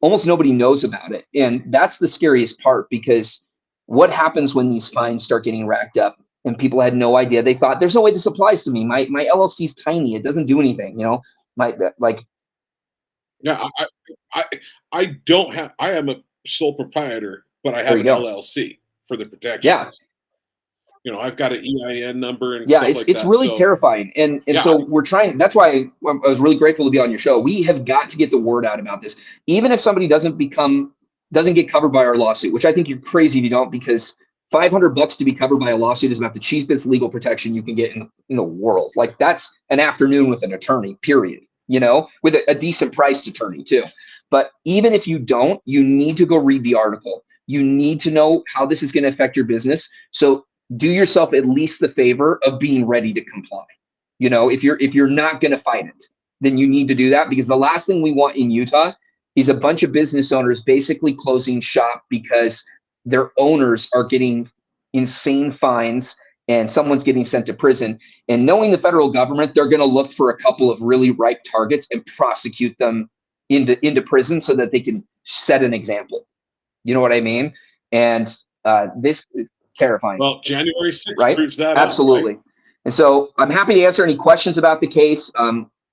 almost nobody knows about it. And that's the scariest part, because what happens when these fines start getting racked up and people had no idea? They thought there's no way this applies to me. My LLC is tiny. It doesn't do anything, like, Yeah, I I don't have I am a sole proprietor, but I there have you an go. LLC for the Yeah. protections. I've got an EIN number and Yeah, stuff it's like it's that. really So terrifying, and yeah, so we're trying. That's why I was really grateful to be on your show. We have got to get the word out about this, even if somebody doesn't get covered by our lawsuit, which I think you're crazy if you don't, because $500 to be covered by a lawsuit is about the cheapest legal protection you can get in the world. Like, that's an afternoon with an attorney, period. With a decent priced attorney too. But even if you don't, you need to go read the article. You need to know how this is going to affect your business. So do yourself at least the favor of being ready to comply. If you're not going to fight it, then you need to do that, because the last thing we want in Utah is a bunch of business owners basically closing shop because their owners are getting insane fines and someone's getting sent to prison. And knowing the federal government, they're going to look for a couple of really ripe targets and prosecute them into prison so that they can set an example. You know what I mean? And this is terrifying. Well, January 6th right? proves that Absolutely. Right? And so I'm happy to answer any questions about the case.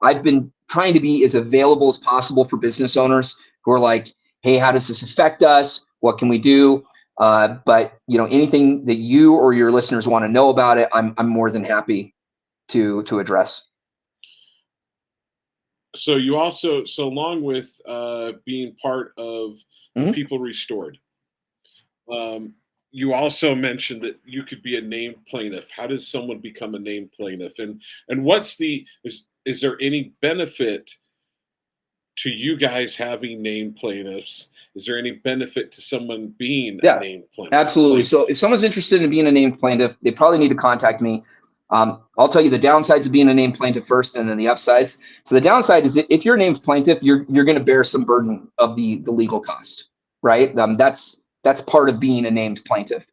I've been trying to be as available as possible for business owners who are like, hey, how does this affect us? What can we do? But anything that you or your listeners want to know about it, I'm more than happy to address. So you also, along with being part of People Restored, you also mentioned that you could be a named plaintiff. How does someone become a named plaintiff? And what's is there any benefit to you guys having named plaintiffs? Is there any benefit to someone being a named plaintiff? Absolutely. So if someone's interested in being a named plaintiff, they probably need to contact me. I'll tell you the downsides of being a named plaintiff first, and then the upsides. So the downside is if you're a named plaintiff, you're going to bear some burden of the legal cost, right? That's part of being a named plaintiff.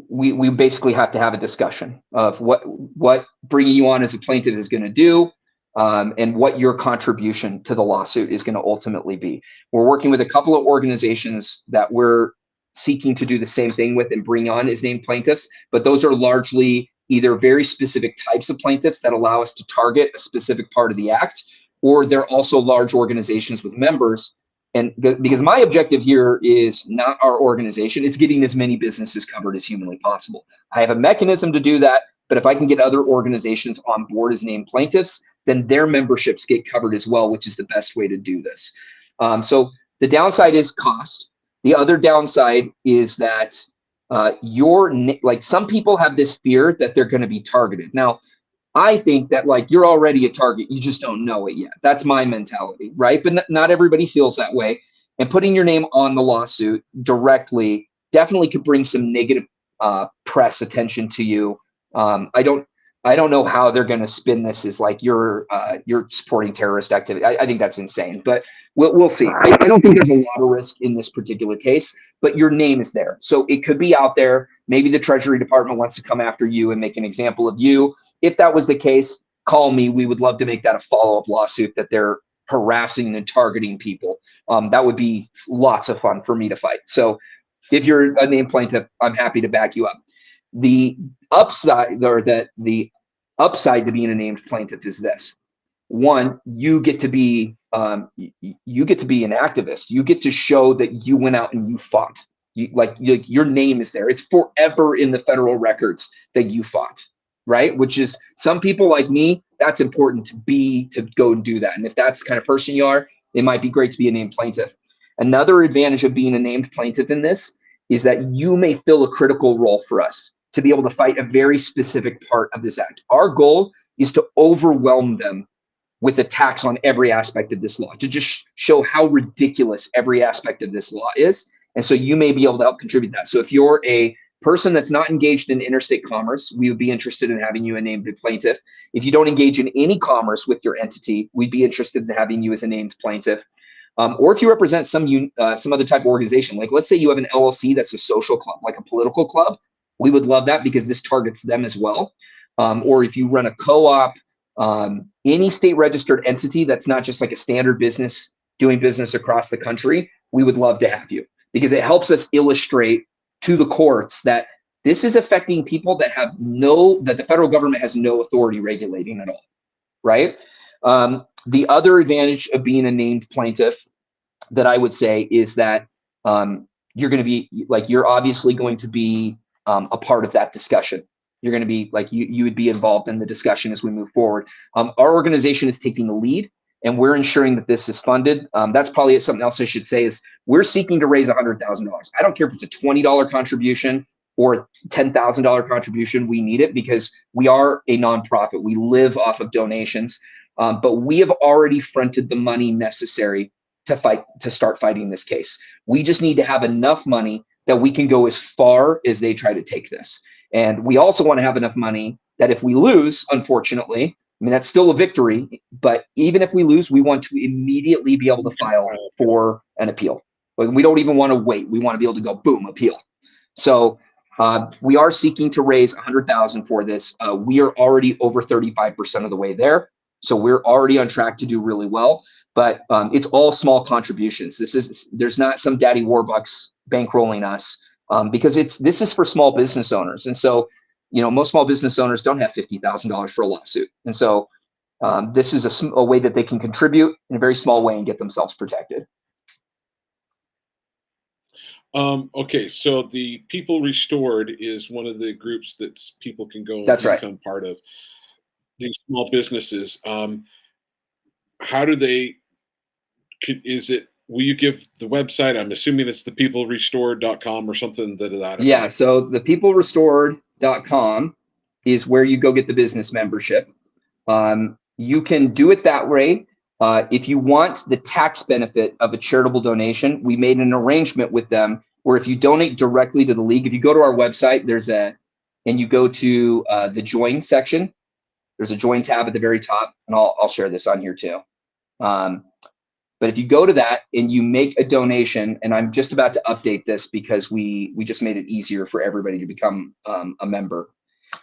We basically have to have a discussion of what bringing you on as a plaintiff is going to do, and what your contribution to the lawsuit is going to ultimately be. We're working with a couple of organizations that we're seeking to do the same thing with and bring on as named plaintiffs, but those are largely either very specific types of plaintiffs that allow us to target a specific part of the act, or they're also large organizations with members. And because my objective here is not our organization, it's getting as many businesses covered as humanly possible. I have a mechanism to do that, but if I can get other organizations on board as named plaintiffs, then their memberships get covered as well, which is the best way to do this. So the downside is cost. The other downside is that some people have this fear that they're going to be targeted. Now, I think that you're already a target, you just don't know it yet. That's my mentality, right? But not everybody feels that way. And putting your name on the lawsuit directly definitely could bring some negative press attention to you. I don't know how they're going to spin this as you're supporting terrorist activity. I think that's insane, but we'll see. I don't think there's a lot of risk in this particular case, but your name is there. So it could be out there. Maybe the Treasury Department wants to come after you and make an example of you. If that was the case, call me. We would love to make that a follow-up lawsuit that they're harassing and targeting people. That would be lots of fun for me to fight. So if you're a named plaintiff, I'm happy to back you up. The upside to being a named plaintiff is this. One, you get to be an activist. You get to show that you went out and you fought. Your name is there. It's forever in the federal records that you fought, right? Which is, some people like me, that's important to go and do that. And if that's the kind of person you are, it might be great to be a named plaintiff. Another advantage of being a named plaintiff in this is that you may fill a critical role for us to be able to fight a very specific part of this act. Our goal is to overwhelm them with attacks on every aspect of this law, to just show how ridiculous every aspect of this law is. And so you may be able to help contribute that. So if you're a person that's not engaged in interstate commerce, we would be interested in having you a named plaintiff. If you don't engage in any commerce with your entity, we'd be interested in having you as a named plaintiff. Or if you represent some other type of organization, like let's say you have an LLC that's a social club, like a political club, we would love that because this targets them as well. Or if you run a co-op, any state registered entity that's not just like a standard business doing business across the country, we would love to have you, because it helps us illustrate to the courts that this is affecting people that the federal government has no authority regulating at all, right? The other advantage of being a named plaintiff that I would say is that you're going to be you're obviously going to be a part of that discussion. You're going to be you would be involved in the discussion as we move forward. Our organization is taking the lead, and we're ensuring that this is funded. That's probably something else I should say is we're seeking to raise $100,000. I don't care if it's a $20 contribution or a $10,000 contribution. We need it because we are a nonprofit. We live off of donations, but we have already fronted the money necessary to start fighting this case. We just need to have enough money that we can go as far as they try to take this. And we also want to have enough money that if we lose, unfortunately, I mean, that's still a victory, but even if we lose, we want to immediately be able to file for an appeal. We don't even want to wait. We want to be able to go, boom, appeal. So we are seeking to raise 100,000 for this. We are already over 35% of the way there. So we're already on track to do really well, but it's all small contributions. There's not some daddy Warbucks bankrolling us, because this is for small business owners. And so, most small business owners don't have $50,000 for a lawsuit. And so this is a way that they can contribute in a very small way and get themselves protected. Okay, so the People Restored is one of the groups that people can go and That's right. become part of, these small businesses. How do they? Will you give the website? I'm assuming it's thepeoplerestored.com or something that Yeah. effect. So thepeoplerestored.com is where you go get the business membership. You can do it that way. If you want the tax benefit of a charitable donation, we made an arrangement with them where if you donate directly to the league, if you go to our website, and you go to the join section, there's a join tab at the very top, and I'll share this on here too. But if you go to that and you make a donation, and I'm just about to update this because we just made it easier for everybody to become a member.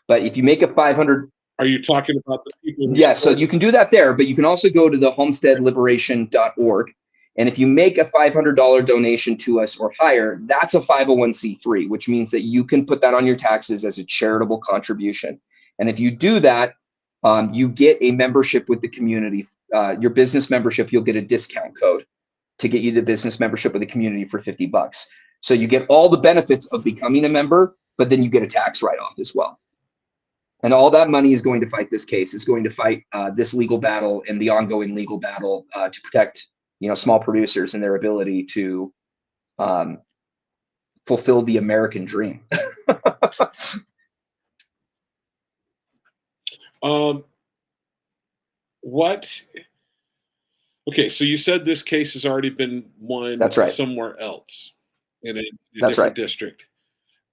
But if you make a 500, Are you talking about the people? yeah, so you can do that there, but you can also go to the homesteadliberation.org. And if you make a $500 donation to us or higher, that's a 501c3, which means that you can put that on your taxes as a charitable contribution. And if you do that, you get a membership with the community. Your business membership, you'll get a discount code to get you the business membership with the community for $50. So you get all the benefits of becoming a member, but then you get a tax write-off as well. And all that money is going to fight this case, is going to fight this legal battle and the ongoing legal battle to protect, small producers and their ability to fulfill the American dream. What? Okay, so you said this case has already been won That's right. somewhere else in a That's different right. district.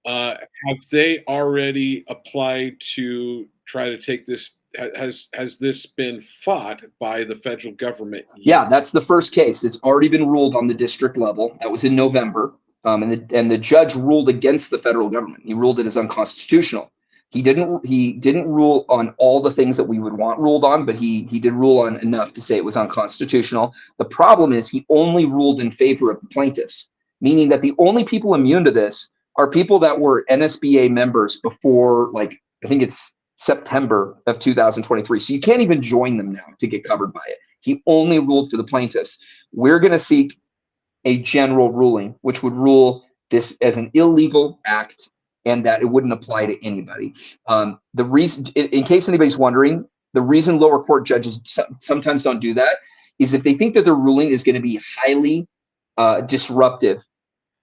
Have they already applied to try to take this? Has this been fought by the federal government yet? Yeah, that's the first case. It's already been ruled on the district level. That was in November. And the judge ruled against the federal government. He ruled it as unconstitutional. He didn't rule on all the things that we would want ruled on, but he did rule on enough to say it was unconstitutional. The problem is he only ruled in favor of the plaintiffs, meaning that the only people immune to this are people that were NSBA members before, I think it's September of 2023. So you can't even join them now to get covered by it. He only ruled for the plaintiffs. We're going to seek a general ruling, which would rule this as an illegal act and that it wouldn't apply to anybody. The reason, in case anybody's wondering, the reason lower court judges sometimes don't do that is if they think that their ruling is going to be highly disruptive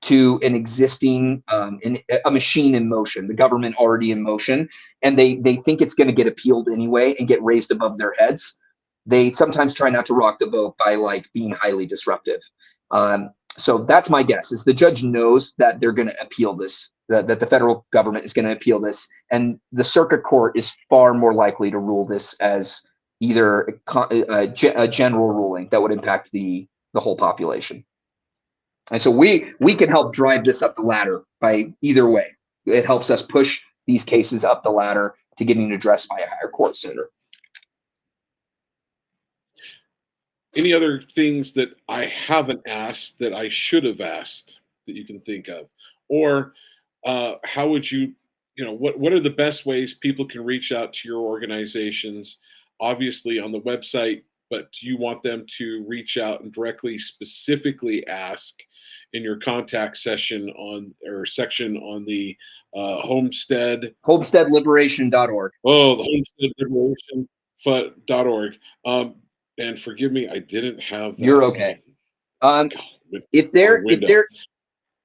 to an existing a machine in motion, the government already in motion, and they think it's going to get appealed anyway and get raised above their heads. They sometimes try not to rock the boat by being highly disruptive. So that's my guess, is the judge knows that they're going to appeal this, that the federal government is going to appeal this, and the circuit court is far more likely to rule this as either a general ruling that would impact the whole population. And so we can help drive this up the ladder by either way. It helps us push these cases up the ladder to getting addressed by a higher court sooner. Any other things that I haven't asked that I should have asked that you can think of? Or how would you, what are the best ways people can reach out to your organizations? Obviously on the website, but do you want them to reach out and directly, specifically ask in your contact section section on the Homestead? Homesteadliberation.org. Oh, the homesteadliberation.org. And forgive me, I didn't have that. You're okay. If they're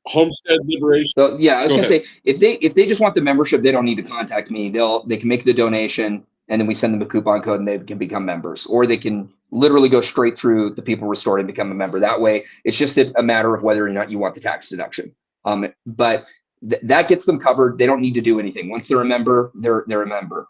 Homestead Liberation. So yeah, I was gonna say, if they just want the membership, they don't need to contact me. They can make the donation and then we send them a coupon code and they can become members, or they can literally go straight through the People Restored and become a member. That way, it's just a matter of whether or not you want the tax deduction. But that gets them covered. They don't need to do anything. Once they're a member, they're a member.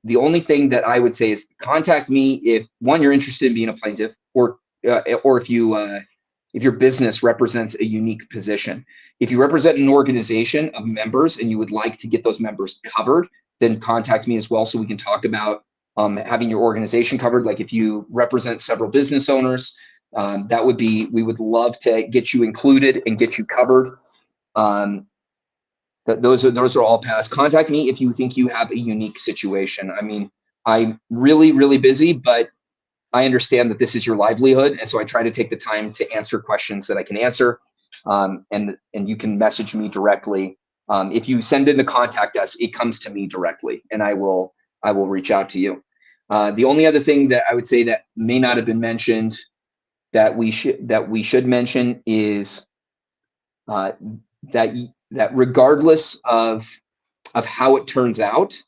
The only thing that I would say is contact me if, one, you're interested in being a plaintiff, or if your business represents a unique position. If you represent an organization of members and you would like to get those members covered, then contact me as well so we can talk about having your organization covered. Like if you represent several business owners, we would love to get you included and get you covered. Those are all passed. Contact me if you think you have a unique situation. I mean, I'm really, really busy, but I understand that this is your livelihood. And so I try to take the time to answer questions that I can answer. And you can message me directly. If you send in to contact us, it comes to me directly and I will reach out to you. The only other thing that I would say that may not have been mentioned that we should mention is that regardless of how it turns out,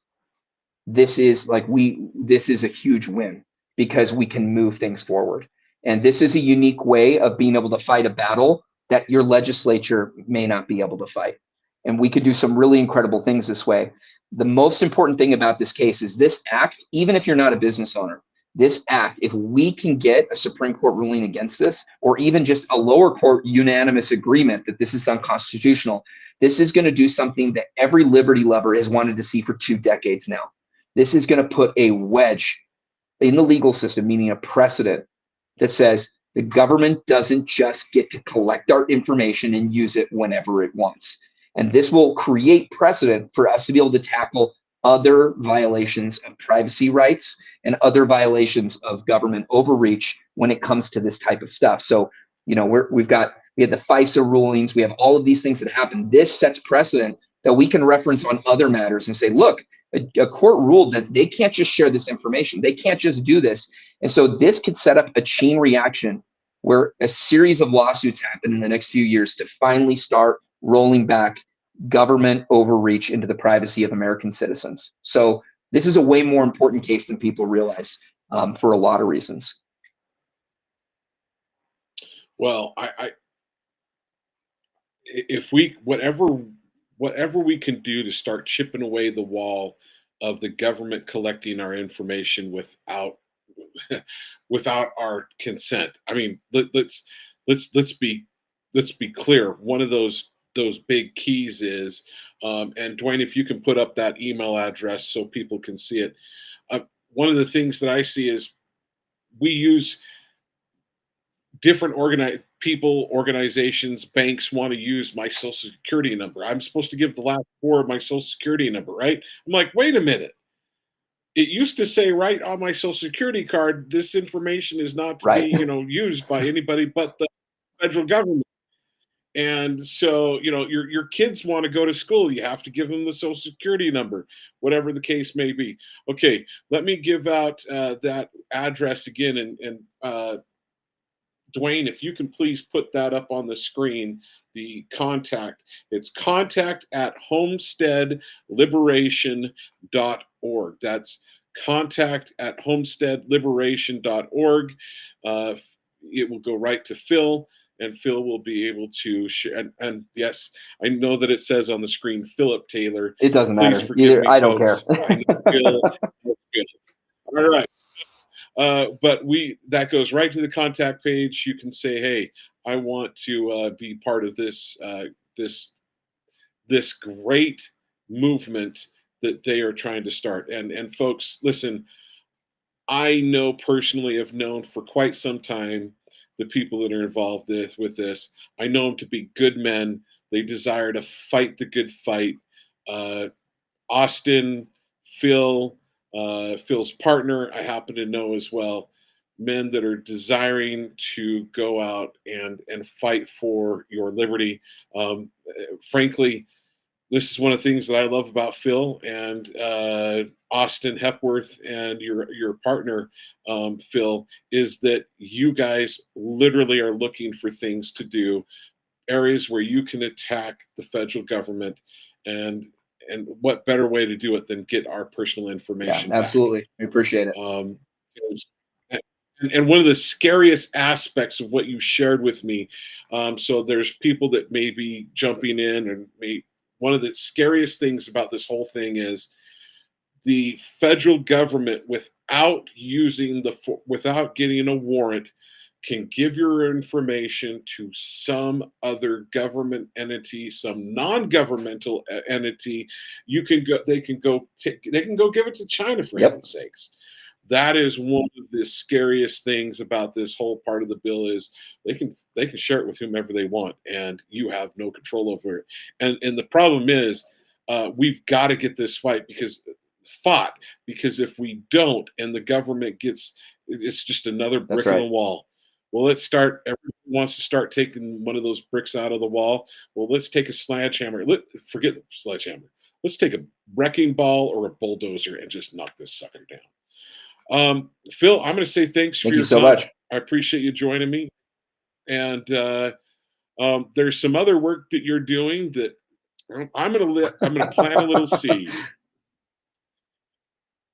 this is a huge win because we can move things forward. And this is a unique way of being able to fight a battle that your legislature may not be able to fight. And we could do some really incredible things this way. The most important thing about this case is this act, even if you're not a business owner, this act, if we can get a Supreme Court ruling against this, or even just a lower court unanimous agreement that this is unconstitutional, this is going to do something that every liberty lover has wanted to see for 2 decades now. This is going to put a wedge in the legal system, meaning a precedent that says the government doesn't just get to collect our information and use it whenever it wants. And this will create precedent for us to be able to tackle other violations of privacy rights and other violations of government overreach when it comes to this type of stuff. So, we have the FISA rulings, we have all of these things that happen. This sets precedent that we can reference on other matters and say, look, a court ruled that they can't just share this information. They can't just do this. And so this could set up a chain reaction where a series of lawsuits happen in the next few years to finally start rolling back government overreach into the privacy of American citizens. So this is a way more important case than people realize for a lot of reasons. Well, if we whatever we can do to start chipping away the wall of the government collecting our information without our consent. I mean, let's be clear. One of those big keys is, and Dwayne, if you can put up that email address so people can see it. One of the things that I see is we use different organizations, banks want to use my social security number. I'm supposed to give the last 4 of my social security number, right? I'm like, wait a minute. It used to say right on my social security card, this information is not to Right. be, used by anybody but the federal government. And so, your kids want to go to school, you have to give them the social security number, whatever the case may be. Okay, let me give out that address again, and Dwayne, if you can please put that up on the screen, the contact. It's contact@homesteadliberation.org. That's contact@homesteadliberation.org. It will go right to Phil, and Phil will be able to share. And yes, I know that it says on the screen Philip Taylor. It doesn't Please matter. forgive me, I don't care. folks. I know Phil. All right. But that goes right to the contact page. You can say, "Hey, I want to be part of this this great movement that they are trying to start." And folks, listen, I know personally, have known for quite some time the people that are involved with this. I know them to be good men. They desire to fight the good fight. Austin, Phil. Phil's partner, I happen to know as well, men that are desiring to go out and fight for your liberty. Frankly, this is one of the things that I love about Phil and Austin Hepworth and your partner, Phil, is that you guys literally are looking for things to do, areas where you can attack the federal government, and what better way to do it than get our personal information Yeah, absolutely. We appreciate it. And one of the scariest aspects of what you shared with me, so there's people that may be jumping in, and one of the scariest things about this whole thing is the federal government, without getting a warrant, can give your information to some other government entity, some non-governmental entity, they can go give it to China, for Yep. heaven's sakes. That is one of the scariest things about this whole part of the bill is they can share it with whomever they want, and you have no control over it. And the problem is, we've got to get this fought, because if we don't, and the government gets, it's just another That's brick in the right. wall. Well, let's start. Everyone wants to start taking one of those bricks out of the wall. Well, let's take a sledgehammer. Forget the sledgehammer. Let's take a wrecking ball or a bulldozer and just knock this sucker down. Phil, I'm going to say thanks for Thank you your so time. much. I appreciate you joining me. And there's some other work that you're doing that I'm going to plant a little seed.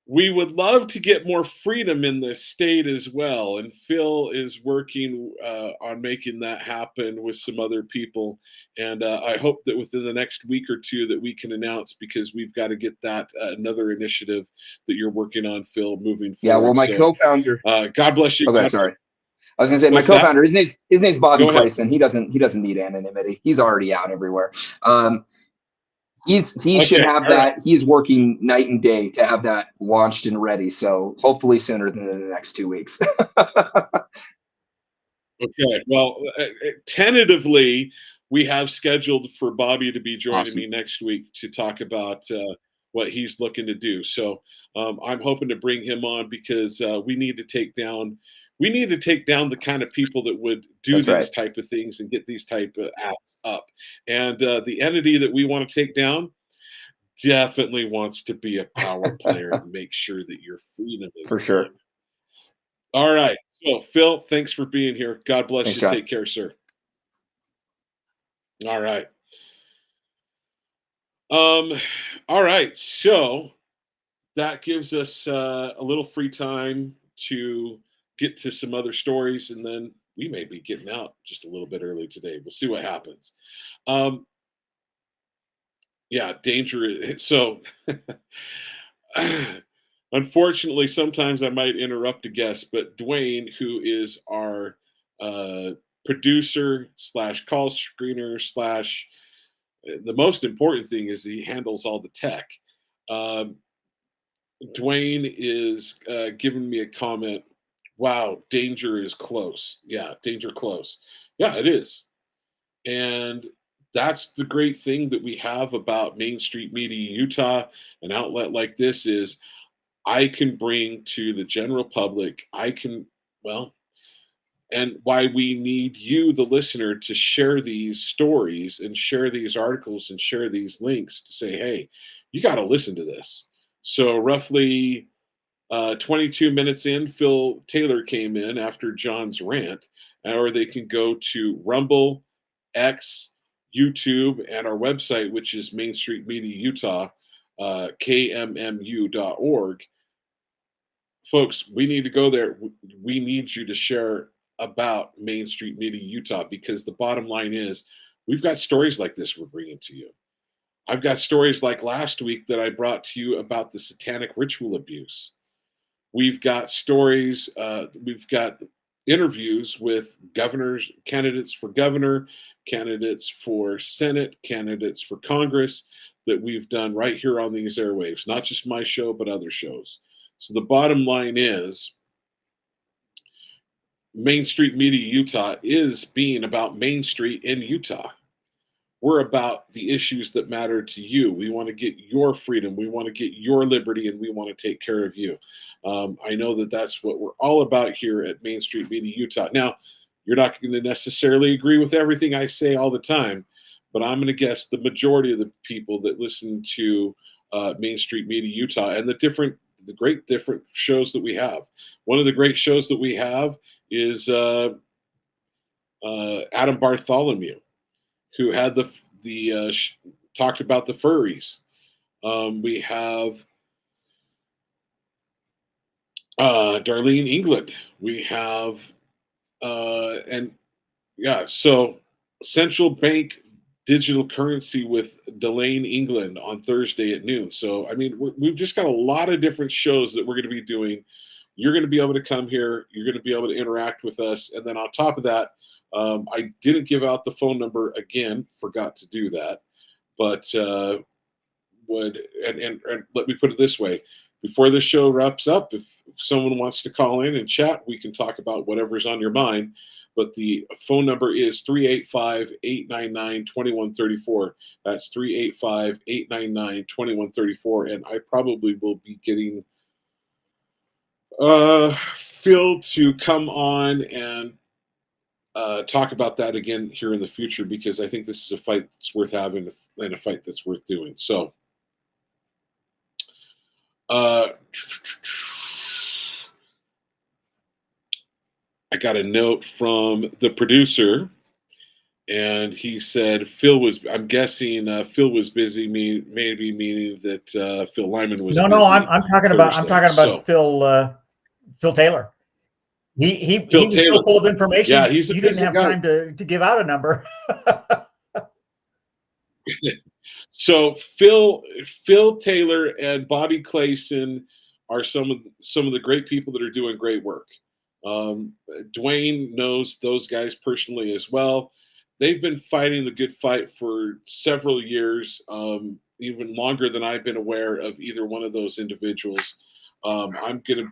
We would love to get more freedom in this state as well, and Phil is working on making that happen with some other people. And I hope that within the next week or two that we can announce, because we've got to get that another initiative that you're working on, Phil, moving Yeah. forward. Well, my So co-founder. God bless you. Okay, sorry. I was gonna say my What's that? co-founder. His name's Bobby Go ahead. Clayson. He doesn't need anonymity. He's already out everywhere. He should Okay, have all right. that. He's working night and day to have that launched and ready. So hopefully sooner than the next 2 weeks. Okay. Well, tentatively, we have scheduled for Bobby to be joining me Awesome. next week to talk about what he's looking to do. So I'm hoping to bring him on, because we need to take down the kind of people that would do That's these right. type of things and get these type of apps up. And the entity that we want to take down definitely wants to be a power player and make sure that your freedom is For sure. won. All right. So, Phil, thanks for being here. God bless Thanks, you. John. Take care, sir. All right. Um, all right. So that gives us a little free time to get to some other stories, and then we may be getting out just a little bit early today. We'll see what happens. Um, yeah, danger. So, unfortunately, sometimes I might interrupt a guest, but Dwayne, who is our uh, producer slash call screener slash, the most important thing is he handles all the tech. Um, Dwayne is giving me a comment. Wow, danger is close. Yeah, danger close. Yeah, it is. And that's the great thing that we have about Main Street Media Utah, an outlet like this, is I can bring to the general public, well, and why we need you, the listener, to share these stories and share these articles and share these links to say, hey, you got to listen to this. So, roughly 22 minutes in, Phil Taylor came in after John's rant, or they can go to Rumble, X, YouTube, and our website, which is Main Street Media Utah, KMMU.org. Folks, we need to go there. We need you to share about Main Street Media Utah, because the bottom line is we've got stories like this we're bringing to you. I've got stories like last week that I brought to you about the satanic ritual abuse. We've got stories, we've got interviews with governors, candidates for governor, candidates for Senate, candidates for Congress, that we've done right here on these airwaves, not just my show, but other shows. So the bottom line is Main Street Media Utah is being about Main Street in Utah. We're about the issues that matter to you. We want to get your freedom. We want to get your liberty, and we want to take care of you. I know that that's what we're all about here at Main Street Media Utah. Now, you're not going to necessarily agree with everything I say all the time, but I'm going to guess the majority of the people that listen to Main Street Media Utah and the great different shows that we have. One of the great shows that we have is Adam Bartholomew, who had talked about the furries. We have Darlene England. We have and yeah, so central bank digital currency with Delane England on Thursday at noon. So I mean, we've just got a lot of different shows that we're going to be doing you're going to be able to come here. You're going to be able to interact with us. And then on top of that, I didn't give out the phone number again, forgot to do that. But and let me put it this way. Before this show wraps up, if someone wants to call in and chat, we can talk about whatever's on your mind. But the phone number is 385-899-2134. That's 385-899-2134. And I probably will be getting Phil to come on and talk about that again here in the future, because I think this is a fight that's worth having and a fight that's worth doing. So I got a note from the producer, and he said I'm guessing Phil was busy, maybe meaning that Phil Lyman was busy. No, I'm talking about Phil Taylor. He was so full of information. Yeah, he didn't have time to give out a number. So Phil Taylor and Bobby Clayson are some of the great people that are doing great work. Dwayne knows those guys personally as well. They've been fighting the good fight for several years, even longer than I've been aware of either one of those individuals. I'm gonna,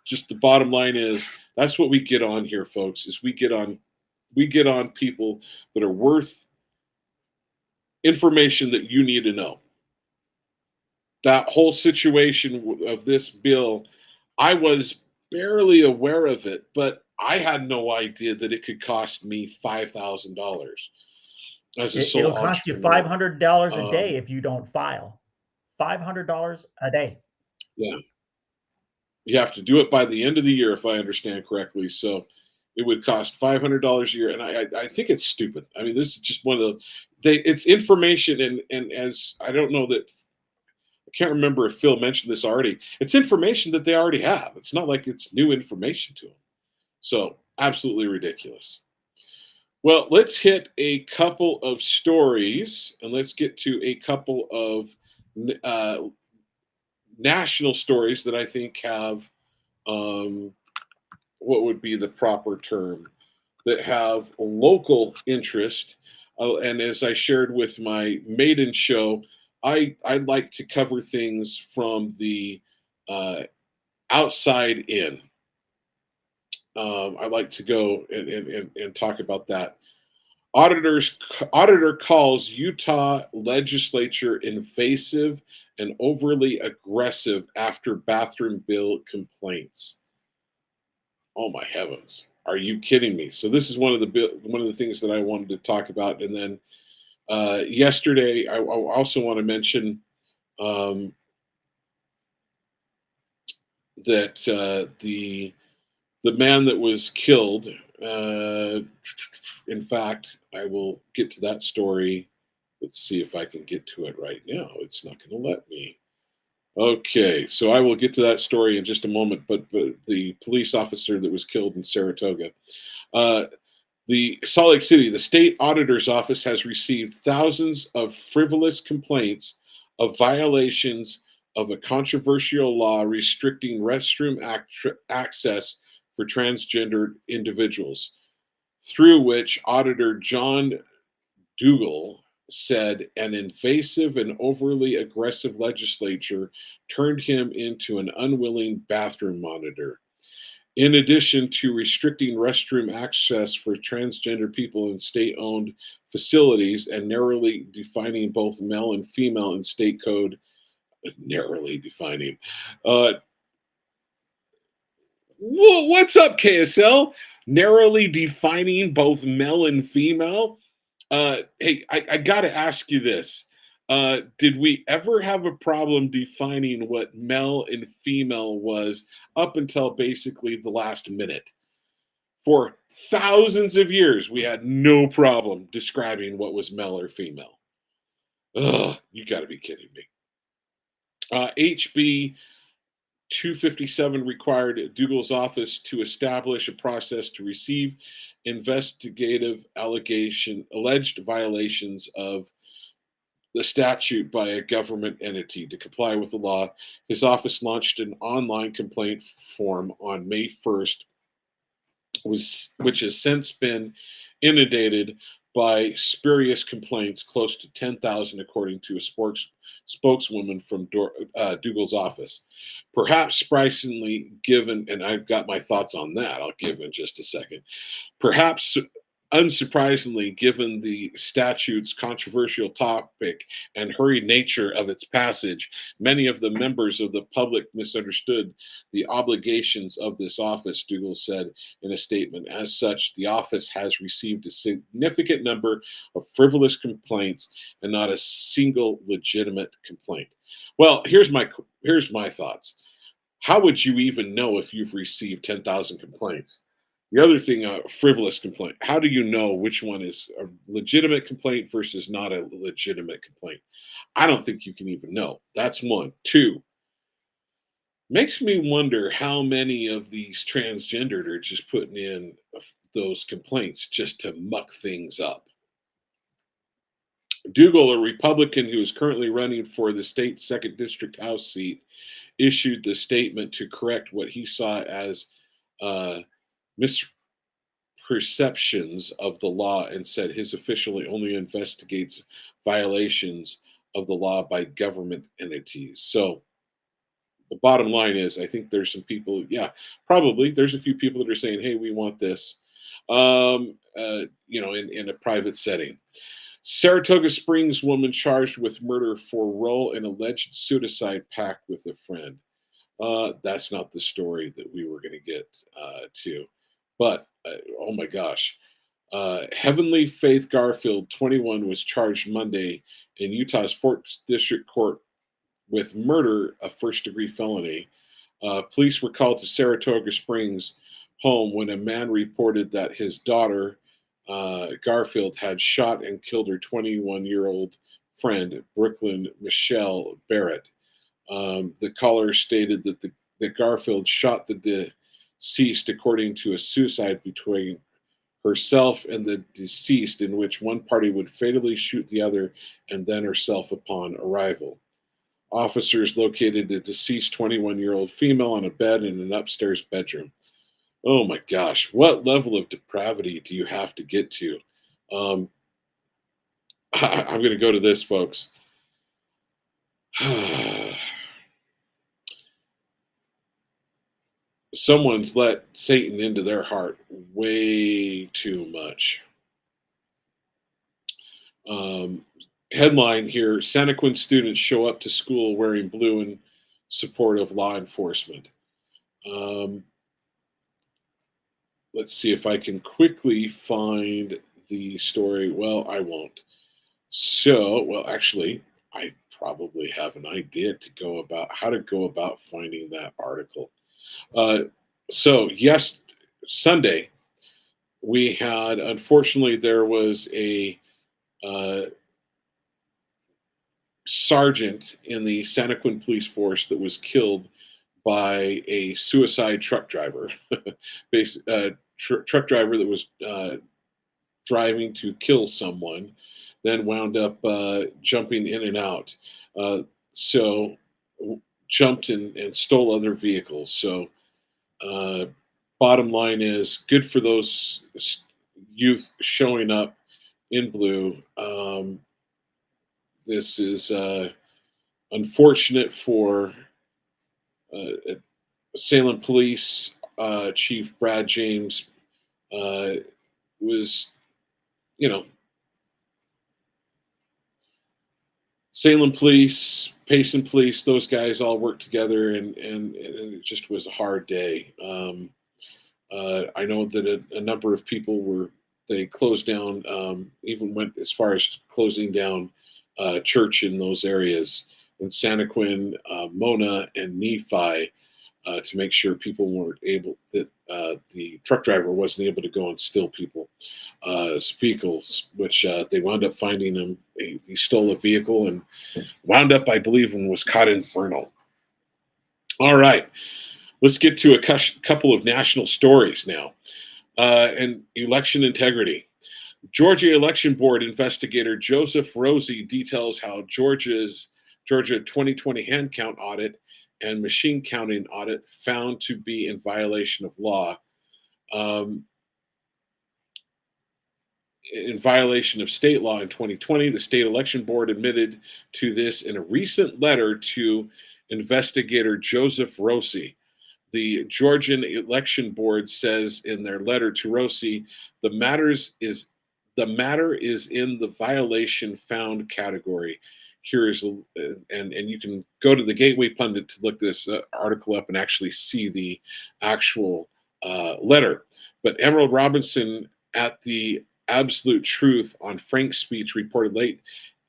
just the bottom line is that's what we get on here, folks. Is we get on people that are worth information that you need to know. That whole situation of this bill, I was barely aware of it, but I had no idea that it could cost me $5,000 as a sole It'll cost you $500 a day if you don't file. $500 a day. Yeah. You have to do it by the end of the year, if I understand correctly. So it would cost $500 a year. And I think it's stupid. I mean, this is just one of it's information. And as I don't know that, I can't remember if Phil mentioned this already. It's information that they already have. It's not like it's new information to them. So absolutely ridiculous. Well, let's hit a couple of stories, and let's get to a couple of national stories that I think have what would be the proper term, that have local interest. And as I shared with my maiden show, I like to cover things from the outside in. I like to go and talk about that. Auditor calls Utah legislature invasive and overly aggressive after bathroom bill complaints. Oh my heavens! Are you kidding me? So this is one of the things that I wanted to talk about. And then yesterday, I also want to mention that the man that was killed. In fact, I will get to that story. Let's see if I can get to it right now. It's not going to let me. Okay, so I will get to that story in just a moment. But the police officer that was killed in Saratoga, the Salt Lake City, the state auditor's office has received thousands of frivolous complaints of violations of a controversial law restricting restroom access for transgender individuals, through which Auditor Jon Twitchell said an invasive and overly aggressive legislature turned him into an unwilling bathroom monitor. In addition to restricting restroom access for transgender people in state-owned facilities and narrowly defining both male and female in state code, narrowly defining. What's up, KSL? Narrowly defining both male and female. Hey, I got to ask you this. Did we ever have a problem defining what male and female was up until basically the last minute? For thousands of years, we had no problem describing what was male or female. Ugh, you got to be kidding me. HB 257 required Dougal's office to establish a process to receive investigative alleged violations of the statute by a government entity. To comply with the law, his office launched an online complaint form on May 1st, which has since been inundated by spurious complaints, close to 10,000, according to a spokeswoman from Dougal's office. Perhaps surprisingly, given, and I've got my thoughts on that, I'll give in just a second. Perhaps unsurprisingly, given the statute's controversial topic and hurried nature of its passage, many of the members of the public misunderstood the obligations of this office, Dougal said in a statement. As such, the office has received a significant number of frivolous complaints and not a single legitimate complaint. Well, here's my thoughts. How would you even know if you've received 10,000 complaints? The other thing, a frivolous complaint. How do you know which one is a legitimate complaint versus not a legitimate complaint? I don't think you can even know. That's one. Two, makes me wonder how many of these transgendered are just putting in those complaints just to muck things up. Dougal, a Republican who is currently running for the state's 2nd District House seat, issued the statement to correct what he saw as misperceptions of the law, and said his official only investigates violations of the law by government entities. So the bottom line is, I think there's some people, probably there's a few people that are saying, hey, we want this, in a private setting. Saratoga Springs woman charged with murder for role in alleged suicide pact with a friend. That's not the story that we were going to get to. But, oh my gosh. Heavenly Faith Garfield, 21, was charged Monday in Utah's 4th District Court with murder, a first-degree felony. Police were called to Saratoga Springs home when a man reported that his daughter, Garfield, had shot and killed her 21-year-old friend, Brooklyn Michelle Barrett. The caller stated that Garfield shot the deceased, according to a suicide between herself and the deceased, in which one party would fatally shoot the other and then herself upon arrival. Officers located the deceased 21-year-old female on a bed in an upstairs bedroom. Oh my gosh, what level of depravity do you have to get to? I'm going to go to this, folks. Someone's let Satan into their heart way too much. Headline here: Santaquin students show up to school wearing blue in support of law enforcement. Let's see if I can quickly find the story. Well, I won't. Actually, I probably have an idea how to go about finding that article. Yes, Sunday, we had, unfortunately, there was a sergeant in the Santaquin police force that was killed by a suicide truck driver. Truck driver that was driving to kill someone, then wound up jumping in and out. Jumped and stole other vehicles. So bottom line is, good for those youth showing up in blue. This is unfortunate for Salem Police Chief Brad James. Was, Salem Police, Payson Police, those guys all worked together, and it just was a hard day. I know that a number of people they closed down, even went as far as closing down church in those areas in Santaquin, Mona, and Nephi, to make sure people weren't able, that the truck driver wasn't able to go and steal people's vehicles, which they wound up finding him. He stole a vehicle and wound up, I believe, and was caught infernal. All right, let's get to a couple of national stories now. And election integrity. Georgia Election Board investigator Joseph Rosie details how Georgia 2020 hand count audit and machine counting audit found to be in violation of law. In violation of state law in 2020. The state election board admitted to this in a recent letter to investigator Joseph Rosie. The Georgian Election Board says in their letter to Rosie, the matter is in the violation found category. Here is, and you can go to the Gateway Pundit to look this article up and actually see the actual letter. But Emerald Robinson at the Absolute Truth on Frank's speech reported late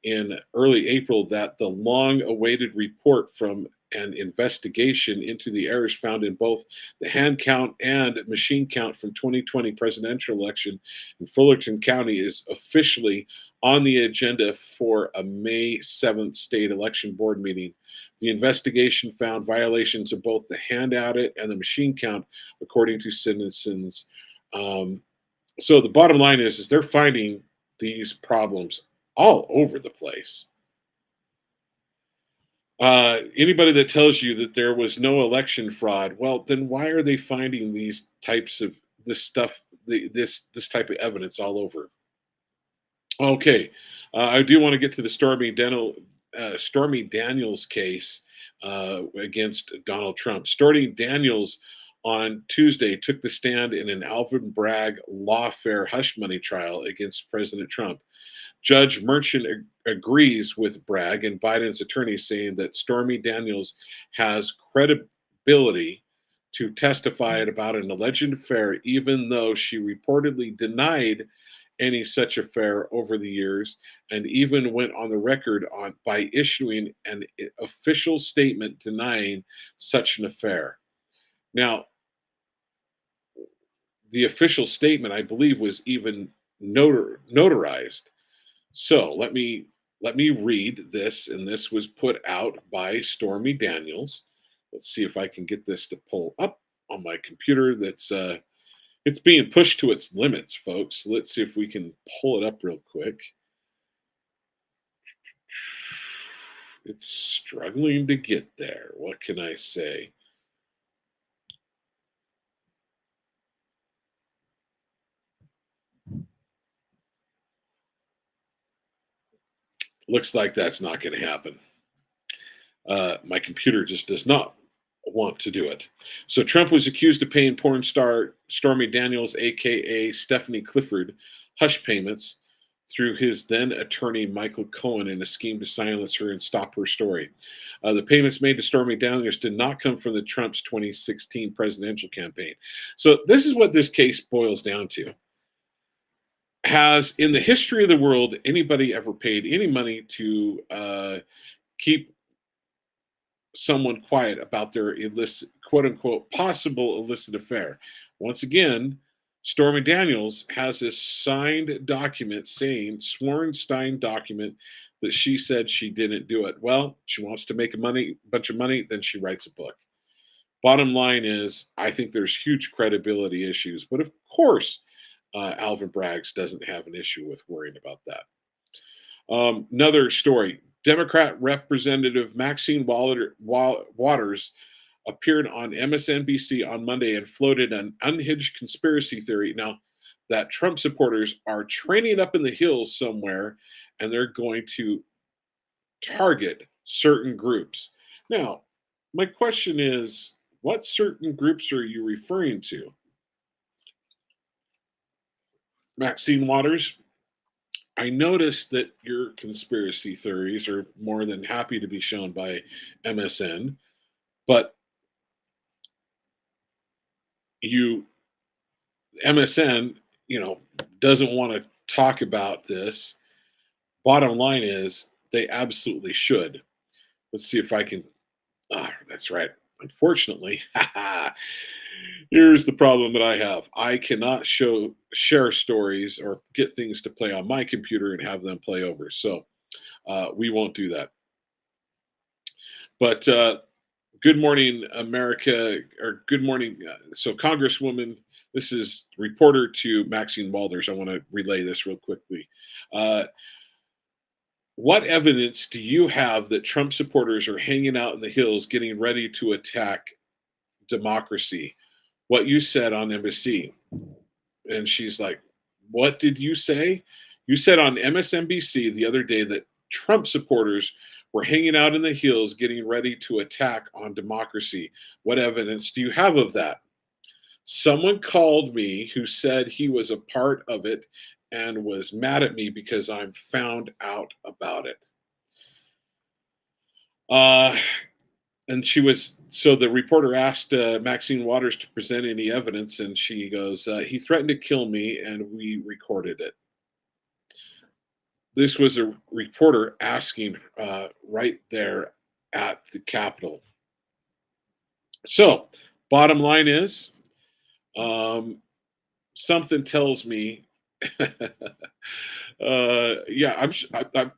in early April that the long-awaited report from an investigation into the errors found in both the hand count and machine count from 2020 presidential election in Fullerton County is officially on the agenda for a May 7th state election board meeting. The investigation found violations of both the hand audit and the machine count, according to citizens. So the bottom line is they're finding these problems all over the place. Anybody that tells you that there was no election fraud, well, then why are they finding these types of this stuff, this type of evidence all over? Okay, I do want to get to the Stormy Daniels case against Donald Trump. Stormy Daniels on Tuesday took the stand in an Alvin Bragg lawfare hush money trial against President Trump. Judge Merchant agrees with Bragg and Biden's attorney, saying that Stormy Daniels has credibility to testify about an alleged affair, even though she reportedly denied any such affair over the years, and even went on the record by issuing an official statement denying such an affair. Now, the official statement, I believe, was even notarized. So let me read this, and this was put out by Stormy Daniels. Let's see if I can get this to pull up on my computer. That's it's being pushed to its limits, folks. Let's see if we can pull it up real quick. It's struggling to get there. What can I say? Looks like that's not going to happen. My computer just does not want to do it. So Trump was accused of paying porn star Stormy Daniels, aka Stephanie Clifford, hush payments through his then attorney Michael Cohen in a scheme to silence her and stop her story. The payments made to Stormy Daniels did not come from the Trump's 2016 presidential campaign. So this is what this case boils down to. Has in the history of the world anybody ever paid any money to keep someone quiet about their illicit, quote unquote, possible illicit affair? Once again, Stormy Daniels has a signed document sworn signed document that she said she didn't do it. Well, she wants to make a bunch of money, then she writes a book. Bottom line is, I think there's huge credibility issues, but of course, Alvin Braggs doesn't have an issue with worrying about that. Another story. Democrat Representative Maxine Waters appeared on MSNBC on Monday and floated an unhinged conspiracy theory. Now, that Trump supporters are training up in the hills somewhere, and they're going to target certain groups. Now, my question is, what certain groups are you referring to? Maxine Waters, I noticed that your conspiracy theories are more than happy to be shown by MSN, but MSN, doesn't want to talk about this. Bottom line is they absolutely should. Let's see if I can. That's right. Unfortunately, here's the problem that I have. I cannot share stories or get things to play on my computer and have them play over. So we won't do that. But Good Morning America, or Good Morning. So, Congresswoman, this is reporter to Maxine Walters. I want to relay this real quickly. Uh, what evidence do you have that Trump supporters are hanging out in the hills getting ready to attack democracy? What you said on NBC. And she's like, what did you say? You said on MSNBC the other day that Trump supporters were hanging out in the hills getting ready to attack on democracy. What evidence do you have of that? Someone called me who said he was a part of it and was mad at me because I'm found out about it. And she was, so the reporter asked Maxine Waters to present any evidence, and she goes, he threatened to kill me, and we recorded it. This was a reporter asking right there at the Capitol. So, bottom line is, something tells me, yeah, I'm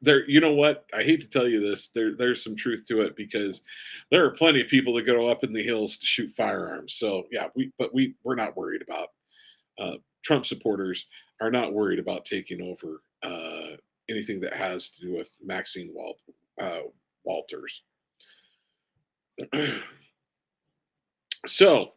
there. You know what? I hate to tell you this. There's some truth to it, because there are plenty of people that go up in the hills to shoot firearms. So yeah, we're not worried about Trump supporters are not worried about taking over anything that has to do with Maxine Walters. So,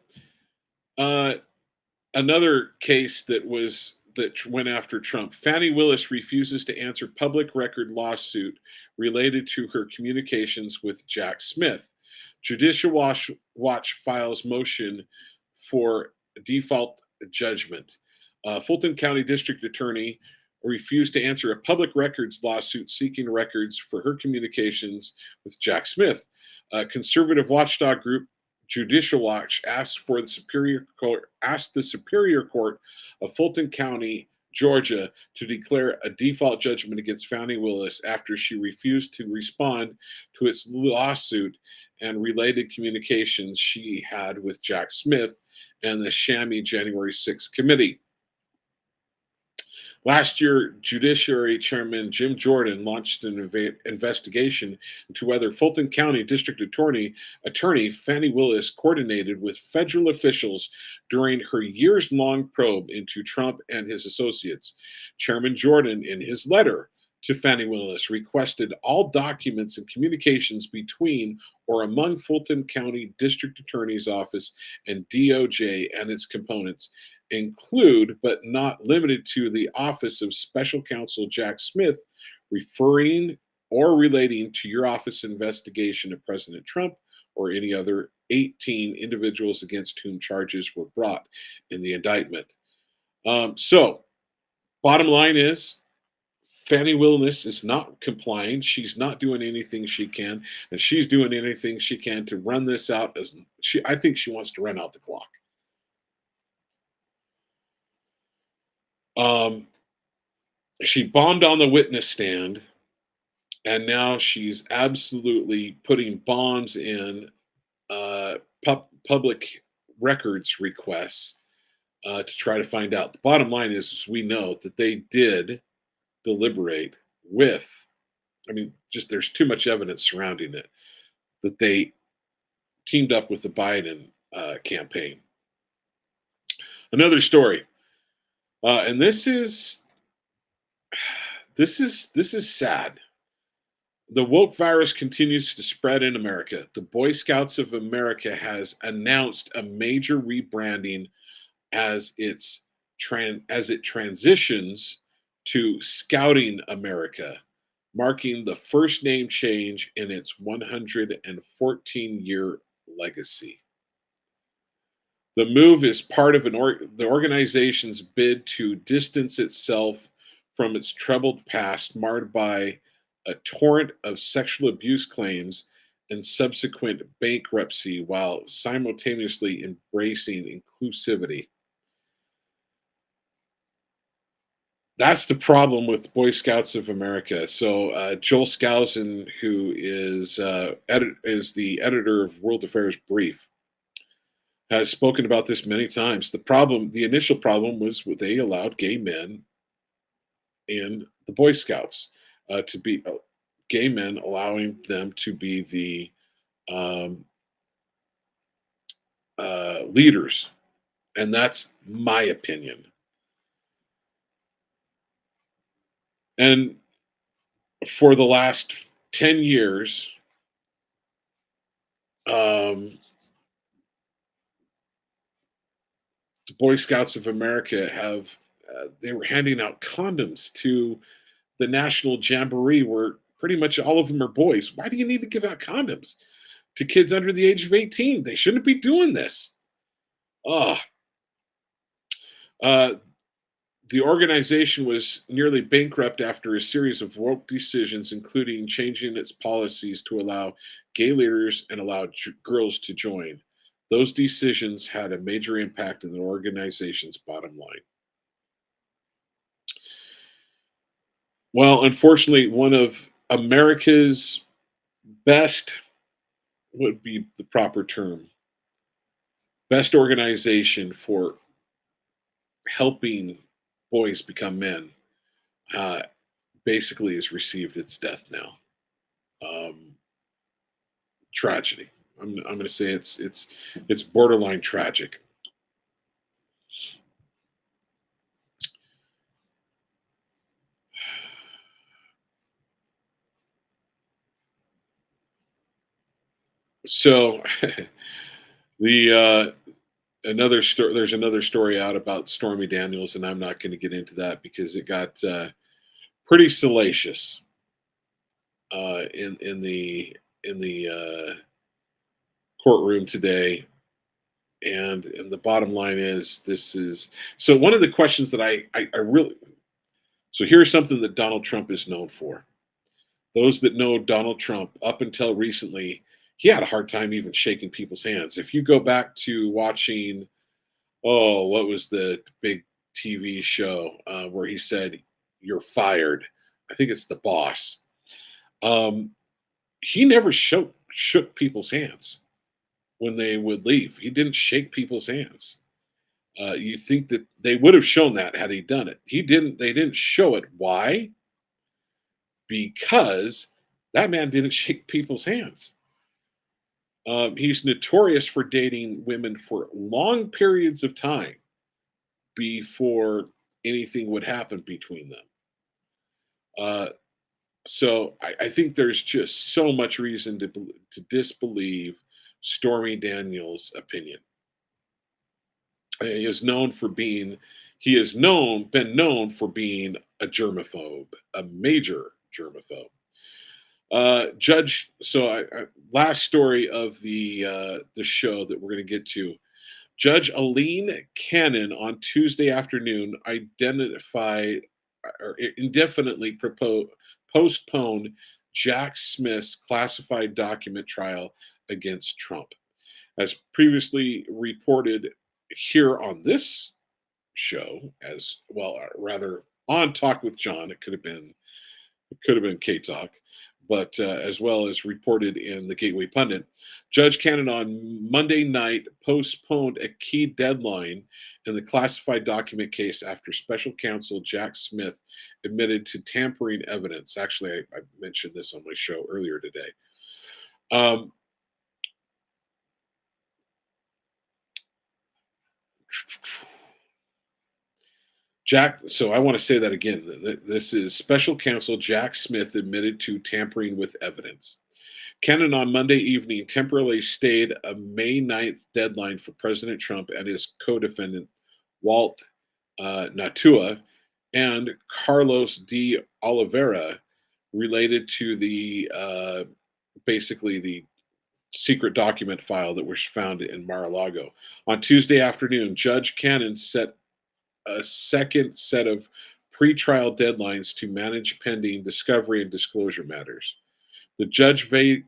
another case that went after Trump. Fani Willis refuses to answer public record lawsuit related to her communications with Jack Smith. Judicial Watch files motion for default judgment. Fulton County District Attorney refused to answer a public records lawsuit seeking records for her communications with Jack Smith. Conservative watchdog group Judicial Watch asked the Superior Court of Fulton County, Georgia, to declare a default judgment against Fani Willis after she refused to respond to its lawsuit and related communications she had with Jack Smith and the Chamois January 6th committee. Last year, Judiciary Chairman Jim Jordan launched an investigation into whether Fulton County District Attorney Fani Willis coordinated with federal officials during her years-long probe into Trump and his associates. Chairman Jordan, in his letter to Fani Willis, requested all documents and communications between or among Fulton County District Attorney's Office and DOJ and its components include, but not limited to, the Office of Special Counsel Jack Smith, referring or relating to your office investigation of President Trump or any other 18 individuals against whom charges were brought in the indictment. So, bottom line is, Fani Willis is not complying. She's not doing anything she can, and she's doing anything she can to run this out. I think she wants to run out the clock. She bombed on the witness stand, and now she's absolutely putting bombs in public records requests to try to find out. The bottom line is we know that they did deliberate with, just there's too much evidence surrounding it, that they teamed up with the Biden campaign. Another story, and this is sad. The woke virus continues to spread in America. The Boy Scouts of America has announced a major rebranding as it transitions to Scouting America, marking the first name change in its 114-year legacy. The move is part of the organization's bid to distance itself from its troubled past, marred by a torrent of sexual abuse claims and subsequent bankruptcy, while simultaneously embracing inclusivity. That's the problem with Boy Scouts of America. So Joel Skousen, who is the editor of World Affairs Brief, has spoken about this many times. The initial problem was they allowed gay men in the Boy Scouts to be gay men, allowing them to be the leaders, and that's my opinion. And for the last 10 years, the Boy Scouts of America they were handing out condoms to the National Jamboree, where pretty much all of them are boys. Why do you need to give out condoms to kids under the age of 18? They shouldn't be doing this. Oh, the organization was nearly bankrupt after a series of woke decisions, including changing its policies to allow gay leaders and allow girls to join. Those decisions had a major impact on the organization's bottom line. Well, unfortunately, one of America's best, would be the proper term, best organization for helping boys become men, uh, basically has received its death now. Um, Tragedy. I'm going to say it's borderline tragic. So the another story. There's another story out about Stormy Daniels, and I'm not going to get into that because it got pretty salacious in the courtroom today. And the bottom line is, this is so one of the questions that I really, so here's something that Donald Trump is known for. Those that know Donald Trump, up until recently, he had a hard time even shaking people's hands. If you go back to watching, oh, what was the big TV show where he said, "You're fired"? I think it's The Boss. He never shook people's hands when they would leave. He didn't shake people's hands. You think that they would have shown that had he done it? He didn't. They didn't show it. Why? Because that man didn't shake people's hands. He's notorious for dating women for long periods of time before anything would happen between them. Uh, so I think there's just so much reason to disbelieve Stormy Daniels' opinion. He is known for being, he has been known for being a germaphobe, a major germaphobe. Judge, so last story of the show that we're going to get to. Judge Aline Cannon on Tuesday afternoon identified or indefinitely postponed Jack Smith's classified document trial against Trump. As previously reported here on this show, as well, rather on Talk with John, it could have been K Talk, but as well as reported in the Gateway Pundit, Judge Cannon on Monday night postponed a key deadline in the classified document case after special counsel Jack Smith admitted to tampering evidence. Actually, I mentioned this on my show earlier today. So I want to say that again. This is special counsel Jack Smith admitted to tampering with evidence. Cannon on Monday evening temporarily stayed a May 9th deadline for President Trump and his co-defendant, Walt Natua, and Carlos de Oliveira, related to the basically the secret document file that was found in Mar-a-Lago. On Tuesday afternoon, Judge Cannon set a second set of pretrial deadlines to manage pending discovery and disclosure matters. The judge vacated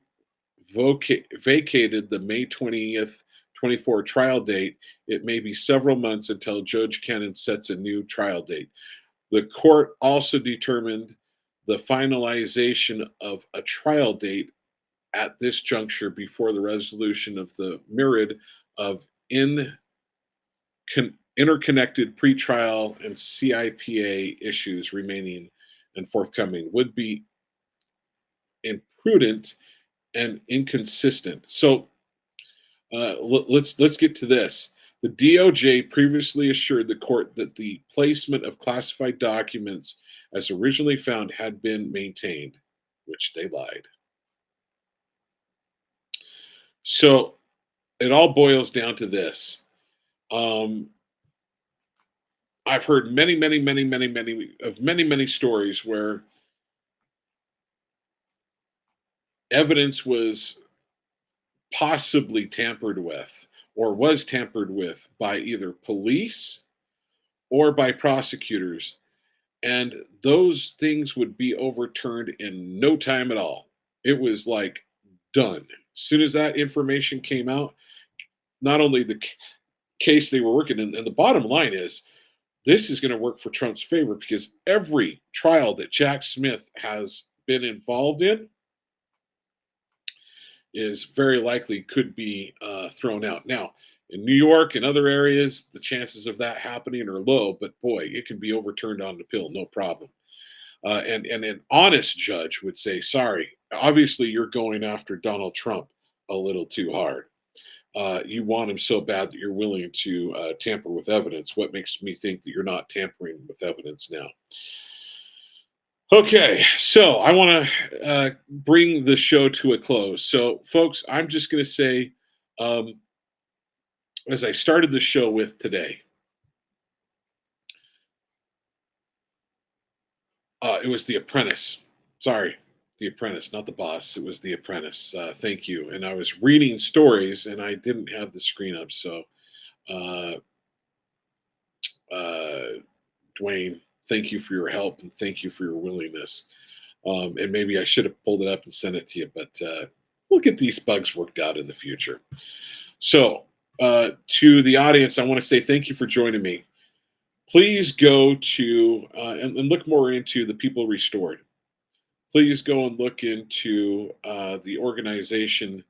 the May 20th, 24 trial date. It may be several months until Judge Cannon sets a new trial date. The court also determined the finalization of a trial date at this juncture before the resolution of the myriad of interconnected pretrial and CIPA issues remaining and forthcoming would be imprudent and inconsistent. So let's get to this. The DOJ previously assured the court that the placement of classified documents as originally found had been maintained, which they lied. So it all boils down to this. I've heard many stories where evidence was possibly tampered with or was tampered with by either police or by prosecutors, and those things would be overturned in no time at all. It was like done. As soon as that information came out, not only the case they were working in, and the bottom line is, this is going to work for Trump's favor because every trial that Jack Smith has been involved in is very likely could be thrown out. Now, in New York and other areas, the chances of that happening are low, but boy, it can be overturned on the pill, no problem. And an honest judge would say, sorry, obviously you're going after Donald Trump a little too hard. You want him so bad that you're willing to tamper with evidence. What makes me think that you're not tampering with evidence now? Okay, so I want to bring the show to a close. So, folks, I'm just going to say, as I started the show with today, it was The Apprentice. Sorry, The Apprentice, not The Boss. It was The Apprentice. Thank you. And I was reading stories, and I didn't have the screen up. So, Dwayne, thank you for your help, and thank you for your willingness. And maybe I should have pulled it up and sent it to you, but we'll get these bugs worked out in the future. So, to the audience, I want to say thank you for joining me. Please go to and look more into the People Restored. Please go and look into the organization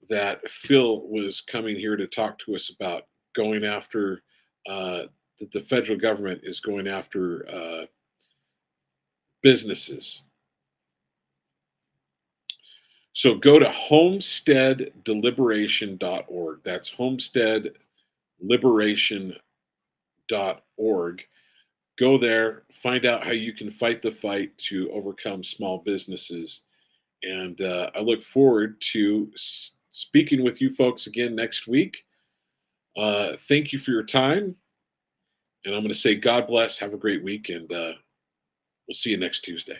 that Phil was coming here to talk to us about, going after, that the federal government is going after businesses. So go to homesteaddeliberation.org. That's homesteadliberation.org. Go there, find out how you can fight the fight to overcome small businesses. And I look forward to speaking with you folks again next week. Thank you for your time. And I'm going to say God bless. Have a great week. And we'll see you next Tuesday.